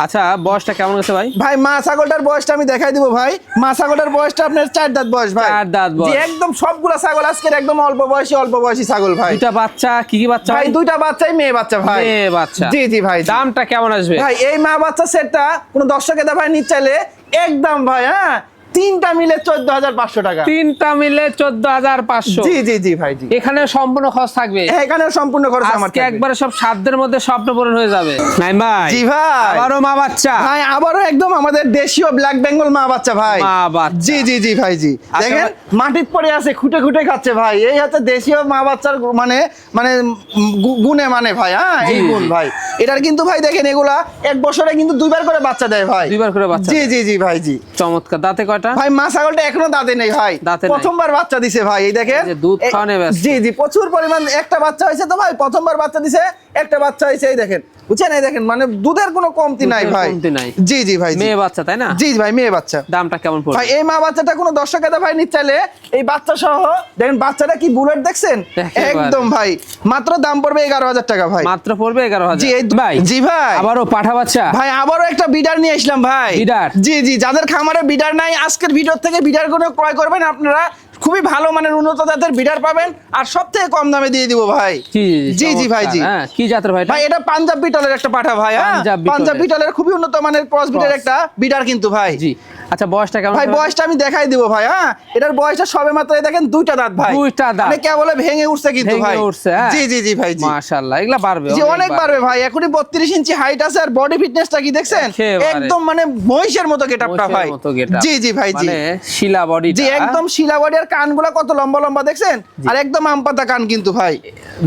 Speaker 2: আচ্ছা, বয়সটা কেমন গেছে ভাই?
Speaker 1: ভাই মা ছাগলটার বয়সটা আমি দেখাই দিব ভাই, মা ছাগলটার বয়সটা আপনার 4 দাঁত বয়স ভাই,
Speaker 2: 4 দাঁত বয়স।
Speaker 1: জি একদম সবগুলা ছাগল আজকের একদম অল্প বয়সী ছাগল ভাই।
Speaker 2: দুইটা বাচ্চা, কি কি বাচ্চা
Speaker 1: ভাই দুইটা বাচ্চাই মেয়ে বাচ্চা ভাই,
Speaker 2: মেয়ে বাচ্চা।
Speaker 1: জি জি ভাই জি।
Speaker 2: দামটা কেমন আসবে?
Speaker 1: ভাই এই মা বাচ্চা সেটটা কোন দর্শকের ভাই নিতে চাইলে একদম ভাই, হ্যাঁ তিনটা মিলে 14,500 টাকা,
Speaker 2: তিনটা মিলে 14,500।
Speaker 1: জি জি জি ভাই জি।
Speaker 2: এখানে সম্পূর্ণ খরচ থাকবে?
Speaker 1: এখানে সম্পূর্ণ খরচ আমার
Speaker 2: আজকে
Speaker 1: থাকবে।
Speaker 2: একবারে সব সাধ্যের মধ্যে স্বপ্ন পূরণ হয়ে যাবে। নাইম ভাই,
Speaker 1: জি ভাই,
Speaker 2: আবারও মা বাচ্চা।
Speaker 1: ভাই আবারও একদম আমাদের দেশীয় ব্ল্যাক বেঙ্গল মা বাচ্চা ভাই,
Speaker 2: মা বাচ্চা।
Speaker 1: জি জি জি ভাই জি।
Speaker 2: আচ্ছা,
Speaker 1: দেখেন মাটির পড়ে আছে, খুঁটে খুঁটে খাচ্ছে ভাই, এই হচ্ছে দেশীয় মা বাচ্চার মানে মানে গুণে মানে ভাই। হ্যাঁ
Speaker 2: জি,
Speaker 1: এই গুণ
Speaker 2: জি।
Speaker 1: ভাই, এটার কিন্তু ভাই দেখেন এগুলা এক বছরে কিন্তু 2বার করে বাচ্চা দেয় ভাই,
Speaker 2: 2বার করে বাচ্চা
Speaker 1: জি
Speaker 2: দেয়।
Speaker 1: জি জি ভাই জি।
Speaker 2: চমৎকার। দাঁতে কয়টা?
Speaker 1: ভাই মা ছাগলটা এখনো দাঁতে নেই ভাই,
Speaker 2: দাঁতে নাই।
Speaker 1: প্রথমবার বাচ্চা দিছে ভাই, এই দেখেন
Speaker 2: এই যে দুধ খাওয়ানে ব্যস্ত।
Speaker 1: জি জি প্রচুর পরিমাণ একটা বাচ্চা হয়েছে তো ভাই, প্রথমবার বাচ্চা দিছে, একটা বাচ্চা হয়েছে, এই দেখেন বুঝছেন, এই দেখেন মানে দুধের কোনো কমতি নাই
Speaker 2: দুধের
Speaker 1: ভাই,
Speaker 2: কমতি নাই।
Speaker 1: জি জি ভাই জি।
Speaker 2: মেয়ে বাচ্চা, তাই না?
Speaker 1: জি ভাই মেয়ে বাচ্চা।
Speaker 2: দামটা কেমন পড়বে?
Speaker 1: ভাই এই মা বাচ্চাটা কোনো দর্শকের ভাই নিতে চাইলে এই বাচ্চা সহ দেখেন, বাচ্চাটা কি বুলেট দেখছেন,
Speaker 2: একেবারে।
Speaker 1: একদম ভাই মাত্র দাম পড়বে 11,000 টাকা ভাই,
Speaker 2: মাত্র পড়বে 11,000।
Speaker 1: জি এই
Speaker 2: ভাই,
Speaker 1: জি ভাই।
Speaker 2: আবারও পাঠা বাচ্চা।
Speaker 1: ভাই আবারও একটা বিডার নিয়ে আসলাম ভাই,
Speaker 2: বিডার?
Speaker 1: জি জি, যাদের খামারে বিডার নাই আজকের ভিডিও থেকে বিডার গুলো ক্রয় করবেন, আপনারা খুবই ভালো মানের উন্নত জাতের বিডার পাবেন, আর সবথেকে কম দামে দিয়ে দিব ভাই।
Speaker 2: জি
Speaker 1: জি জি ভাই জি।
Speaker 2: হ্যাঁ, কি জাতের ভাই এটা?
Speaker 1: ভাই এটা পাঞ্জাব বিটলের একটা পাঠা ভাই, হ্যাঁ
Speaker 2: পাঞ্জাব বিটলের।
Speaker 1: পাঞ্জাব বিটলের খুবই উন্নত মানের ক্রস বিটের একটা বিডার কিন্তু ভাই।
Speaker 2: জি। আচ্ছা, বয়সটা কেমন?
Speaker 1: ভাই বয়সটা আমি দেখাই দিব ভাই। হ্যাঁ এটার বয়সটা সবে মাত্র এই দেখেন 2টা দাঁত ভাই,
Speaker 2: 2টা দাঁত।
Speaker 1: মানে কেবল ভেঙে উঠছে কিন্তু
Speaker 2: ভেঙে
Speaker 1: ভাই,
Speaker 2: উঠছে, হ্যাঁ।
Speaker 1: জি জি জি ভাই জি।
Speaker 2: মাশাআল্লাহ, এগুলা বাড়বে,
Speaker 1: জি অনেক বাড়বে ভাই, এখনই 32 ইঞ্চি হাইট আছে, আর বডি ফিটনেসটা কি দেখছেন,
Speaker 2: একেবারে।
Speaker 1: একদম মানে মহিষের মতো গেটআপটা
Speaker 2: মহিষের
Speaker 1: ভাই,
Speaker 2: মতো getup।
Speaker 1: জি জি ভাই জি।
Speaker 2: মানে শিলা বডি।
Speaker 1: জি একদম শিলা বডি, আর কানগুলা কত লম্বা লম্বা দেখছেন, আর একদম আমপাতা কান কিন্তু ভাই।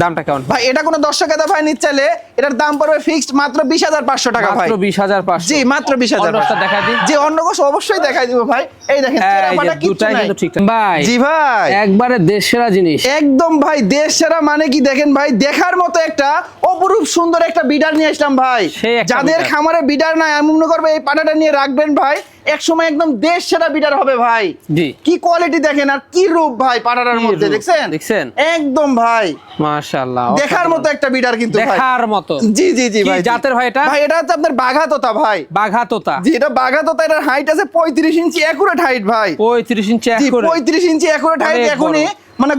Speaker 2: দামটা কেমন?
Speaker 1: ভাই এটা কোনো দর্শকের ভাই নিতে চাইলে এটার দাম পড়বে ফিক্সড মাত্র 20,500 টাকা ভাই,
Speaker 2: মাত্র 20,500।
Speaker 1: জি মাত্র 20,000।
Speaker 2: অন্যটা দেখাই দিন।
Speaker 1: জি অন্য কোষ অবশ্যই দেখাই দিব ভাই, এই দেখেন
Speaker 2: এই যে
Speaker 1: চেরাপাটা কিচ্ছু
Speaker 2: দুটাই
Speaker 1: নাই।
Speaker 2: কিন্তু ঠিকঠাক। ভাই,
Speaker 1: জি ভাই
Speaker 2: একবারে দেশসেরা জিনিস।
Speaker 1: একদম ভাই দেশ সেরা, মানে কি দেখেন ভাই দেখার মতো একটা অপরূপ সুন্দর একটা বিডার নিয়ে আসলাম ভাই,
Speaker 2: সেই একটা
Speaker 1: যাদের
Speaker 2: বিডার।
Speaker 1: খামারে বিডার নাই আমি মনে করবো এই পাটাটা নিয়ে রাখবেন ভাই, এক সময় একদম দেশ সেরা বিটার হবে ভাই।
Speaker 2: জি।
Speaker 1: কি কোয়ালিটি দেখেন আর কি রূপ ভাই পাটাটার মধ্যে, দেখছেন একদম ভাই
Speaker 2: মাশাআল্লাহ,
Speaker 1: দেখার মতো একটা বিটার কিন্তু ভাই,
Speaker 2: দেখার মতো।
Speaker 1: জি জি জি
Speaker 2: কি
Speaker 1: ভাই।
Speaker 2: জাতের ভাই এটা?
Speaker 1: ভাই এটা হচ্ছে আপনার বাঘা তোতা ভাই।
Speaker 2: বাঘা তোতা?
Speaker 1: জি, এটা বাঘা তোতা। এটার হাইট আছে 35 ইঞ্চি একুরেট হাইট ভাই।
Speaker 2: 35 ইঞ্চি
Speaker 1: জি,
Speaker 2: একুরেট?
Speaker 1: 35 ইঞ্চি একুরেট হাইট। এখনই মানে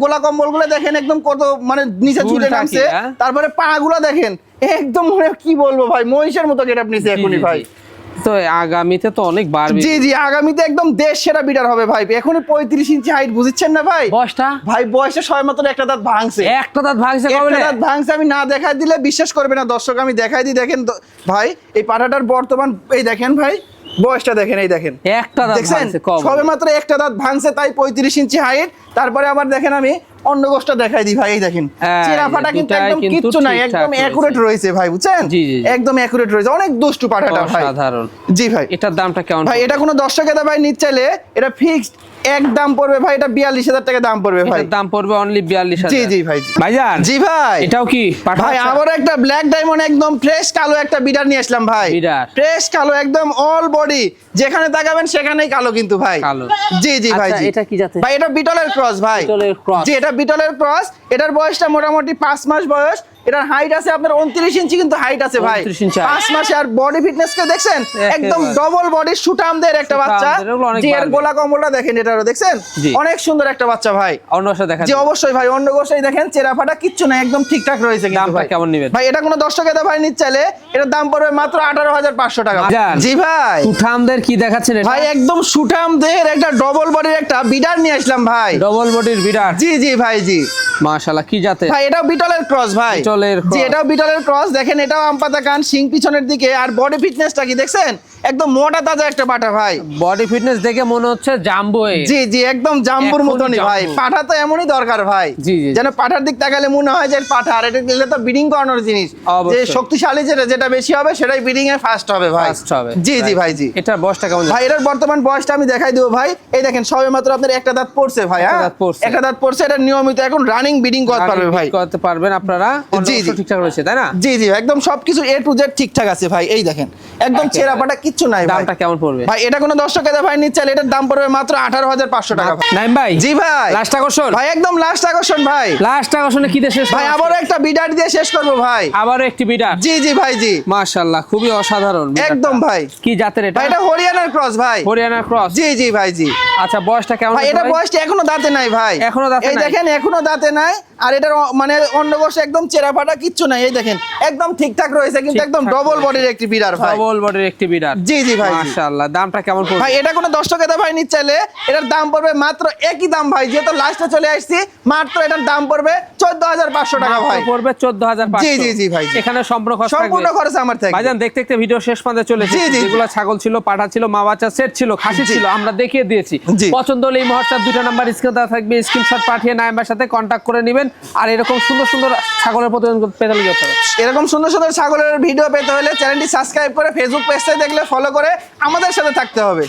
Speaker 1: গোলা কম্বল গুলো দেখেন একদম কত মানে নিচে ছুটে নামছে। তারপরে পা গুলো দেখেন একদম কি বলবো ভাই, মহিষের মতো গেটআপ নিছে এখনই ভাই।
Speaker 2: তো আগামীতে তো অনেক বাড়বে।
Speaker 1: জি জি, আগামীতে একদম দেশ সেরা বিটার হবে ভাই। এখনই 35 ইঞ্চি হাইট, বুঝছেন না ভাই?
Speaker 2: বয়সটা
Speaker 1: ভাই বয়সে সবে মাত্র একটা দাঁত ভাঙছে।
Speaker 2: একটা দাঁত ভাঙছে?
Speaker 1: একটা দাঁত ভাঙছে, আমি না দেখাই দিলে বিশ্বাস করবে না দর্শক, আমি দেখাই দিই। দেখেন ভাই এই পাঠাটার বর্তমান এই দেখেন ভাই বয়সটা দেখেন, এই দেখেন
Speaker 2: একটা দাঁত ভাঙছে,
Speaker 1: সবে মাত্র একটা দাঁত ভাঙছে, তাই 35 ইঞ্চি হাইট। তারপরে আবার দেখেন আমি অন্য গোষ্ঠটা দেখাই দিই ভাই, এই দেখেন চেরা ফাটা কিন্তু একদম কিচ্ছু নাই, একদম একুরেট রয়েছে ভাই, বুঝছেন? একদম একুরেট রয়েছে, অনেক দুষ্টু পাঠাটা ভাই।
Speaker 2: সাধারণ।
Speaker 1: জি ভাই।
Speaker 2: এটার দামটা কেমন
Speaker 1: ভাই? এটা কোনো দর্শকের ভাই নিতে চাইলে এটা ফিক্সড এক দাম পড়বে ভাই, এটা 42,000 টাকা দাম পড়বে ভাই।
Speaker 2: দাম পড়বে অনলি 42,000?
Speaker 1: জি জি ভাই।
Speaker 2: ভাইজান
Speaker 1: জি ভাই।
Speaker 2: এটাও কি
Speaker 1: ভাই? আবার একটা ব্ল্যাক ডায়মন্ড একদম ফ্রেশ কালো একটা বিডার নিয়ে আসলাম ভাই। ফ্রেশ কালো একদম অল বডি, যেখানে তাকাবেন সেখানেই কালো কিন্তু ভাই।
Speaker 2: কালো?
Speaker 1: জি জি ভাই।
Speaker 2: এটা কি জাতের
Speaker 1: ভাই? এটা বিটলের ক্রস ভাই।
Speaker 2: বিটলের ক্রস?
Speaker 1: জি, এটা বিটলের ক্রস। এটার বয়সটা মোটামুটি 5 মাস বয়স। এটার হাইট আছে আপনার 29 ইঞ্চি কিন্তু হাইট আছে ভাই, 5 মাসে। আর বডি ফিটনেস কে দেখছেন, একদম ডবল বডি সুটামদের একটা বাচ্চা। জি, এর গোলা কম্বলটা দেখেন, এটারও দেখছেন অনেক সুন্দর একটা বাচ্চা ভাই।
Speaker 2: অন্য গোশে দেখেন? জি
Speaker 1: অবশ্যই ভাই, অন্য গোশাই দেখেন, চেরা ফাটা কিচ্ছু না, একদম ঠিকঠাক রয়েছে।
Speaker 2: দামটা কেমন নেবেন
Speaker 1: ভাই? এটা কোনো দর্শকের ভাই নিতে চাইলে এটার দাম পড়বে মাত্র 18,500 টাকা। জি ভাই।
Speaker 2: সুঠামদের কি দেখাচ্ছেন
Speaker 1: ভাই? একদম সুঠামদের একটা ডবল বডির একটা বিডার নিয়ে আসলাম ভাই।
Speaker 2: ডবল বডির বিডার?
Speaker 1: জি জি ভাই। জি
Speaker 2: মাশাআল্লাহ, কি জাতের
Speaker 1: ভাই? এটাও বিটলের ক্রস ভাই। জি, এটাও বিটলের ক্রস। দেখেন এটাও আমপাতা কান, শিং পিছনের দিকে। আর বডি ফিটনেসটা কি দেখছেন, একদম মোটা তাজা একটা পাঠা ভাই।
Speaker 2: বডি ফিটনেস দেখে মনে হচ্ছে জাম্বো।
Speaker 1: জি জি, একদম জাম্বুর মতনই ভাই। পাঠা তো এমনই দরকার ভাই, যেন পাঠার দিক তাকালে মনে হয় যে পাঠা। আর এটা দিলে তো ব্রিডিং করানোর জিনিস, যে শক্তিশালী যেটা বেশি হবে সেটাই ব্রিডিং এ ফার্স্ট হবে ভাই। জি জি ভাই। জি।
Speaker 2: এটার বয়সটা কেমন
Speaker 1: ভাই? এটার বর্তমান বয়সটা আমি দেখাই দেবো ভাই। এই দেখেন সবে মাত্র আপনার একটা দাঁত পড়ছে ভাই। একটা দাঁত পড়ছে। এটা নিয়মিত এখন রানিং ব্রিডিং করতে পারবে ভাই, করতে
Speaker 2: পারবেন আপনারা। জি জি, ঠিকঠাক রয়েছে তাই না?
Speaker 1: জি জি, একদম সবকিছু A to Z ঠিকঠাক আছে ভাই। এই দেখেন একদম চেরা ফাটা কিচ্ছু নাই।
Speaker 2: দামটা কেমন পড়বে
Speaker 1: ভাই? এটা কোনো দর্শকের ভাই নিতে চাইলে এটার দাম পড়বে মাত্র 18,500 টাকা।
Speaker 2: নাইম ভাই?
Speaker 1: জি ভাই।
Speaker 2: লাস্ট আকর্ষণ
Speaker 1: ভাই, একদম লাস্ট আকর্ষণ ভাই।
Speaker 2: লাস্ট আকর্ষণে কি দিয়ে শেষ
Speaker 1: ভাই? আবারও একটা বিডার দিয়ে শেষ করবো ভাই।
Speaker 2: আবারও একটি বিডার?
Speaker 1: জি জি ভাই। জি
Speaker 2: মাশাআল্লাহ, খুবই অসাধারণ
Speaker 1: একদম ভাই।
Speaker 2: কি জাতের এটা?
Speaker 1: ভাই এটা হরিয়ানার ক্রস ভাই।
Speaker 2: হরিয়ানার ক্রস?
Speaker 1: জি জি ভাই। জি।
Speaker 2: আচ্ছা, বয়সটা কেমন
Speaker 1: ভাই? এটা বয়সটা এখনো দাঁতে নাই ভাই।
Speaker 2: এখনো দাঁতে নাই?
Speaker 1: এই দেখেন এখনো দাঁতে নাই। আর এটার মানে অন্য বয়সে একদম চেরা ফাটা কিচ্ছু নাই। এই দেখেন একদম ঠিকঠাক রয়েছে, কিন্তু একদম ডবল বডির একটি বিডার ভাই।
Speaker 2: ডবল বডির একটি বিডার?
Speaker 1: জি জি ভাই।
Speaker 2: মাশাআল্লাহ, দামটা কেমন পড়বে
Speaker 1: ভাই? এটা কোনো দর্শকের ভাই নিতে চাইলে এটার দাম পড়বে মাত্র একই দাম ভাই, যেহেতু লাস্টে চলে আসছি, মাত্র এটার দাম পড়বে 14,500 টাকা ভাই।
Speaker 2: পড়বে 14,500?
Speaker 1: জি জি জি ভাই।
Speaker 2: এখানে সম্পূর্ণ
Speaker 1: খরচ আমার থেকে।
Speaker 2: ভাইজান দেখতে দেখতে ভিডিও শেষ পর্যন্ত চলে এসেছে। যেগুলো ছাগল ছিল, পাঠা ছিল, মা বাচ্চা সেট ছিল, খাসি ছিল, আমরা দেখিয়ে দিয়েছি। পছন্দ হলে এই মুহূর্তে দুটো নাম্বার স্ক্রিনে দেওয়া থাকবে, স্ক্রিনশট পাঠিয়ে নাইমের সাথে কন্টাক্ট করে নেবেন। আর এরকম সুন্দর সুন্দর ছাগলের প্রতিবেদন পেতে হলে যেতে হবে,
Speaker 1: এরকম সুন্দর সুন্দর ছাগলের ভিডিও পেতে হলে চ্যানেলটি সাবস্ক্রাইব করে ফেসবুক পেজটা দেখলে ফলো করে আমাদের সাথে থাকতে হবে।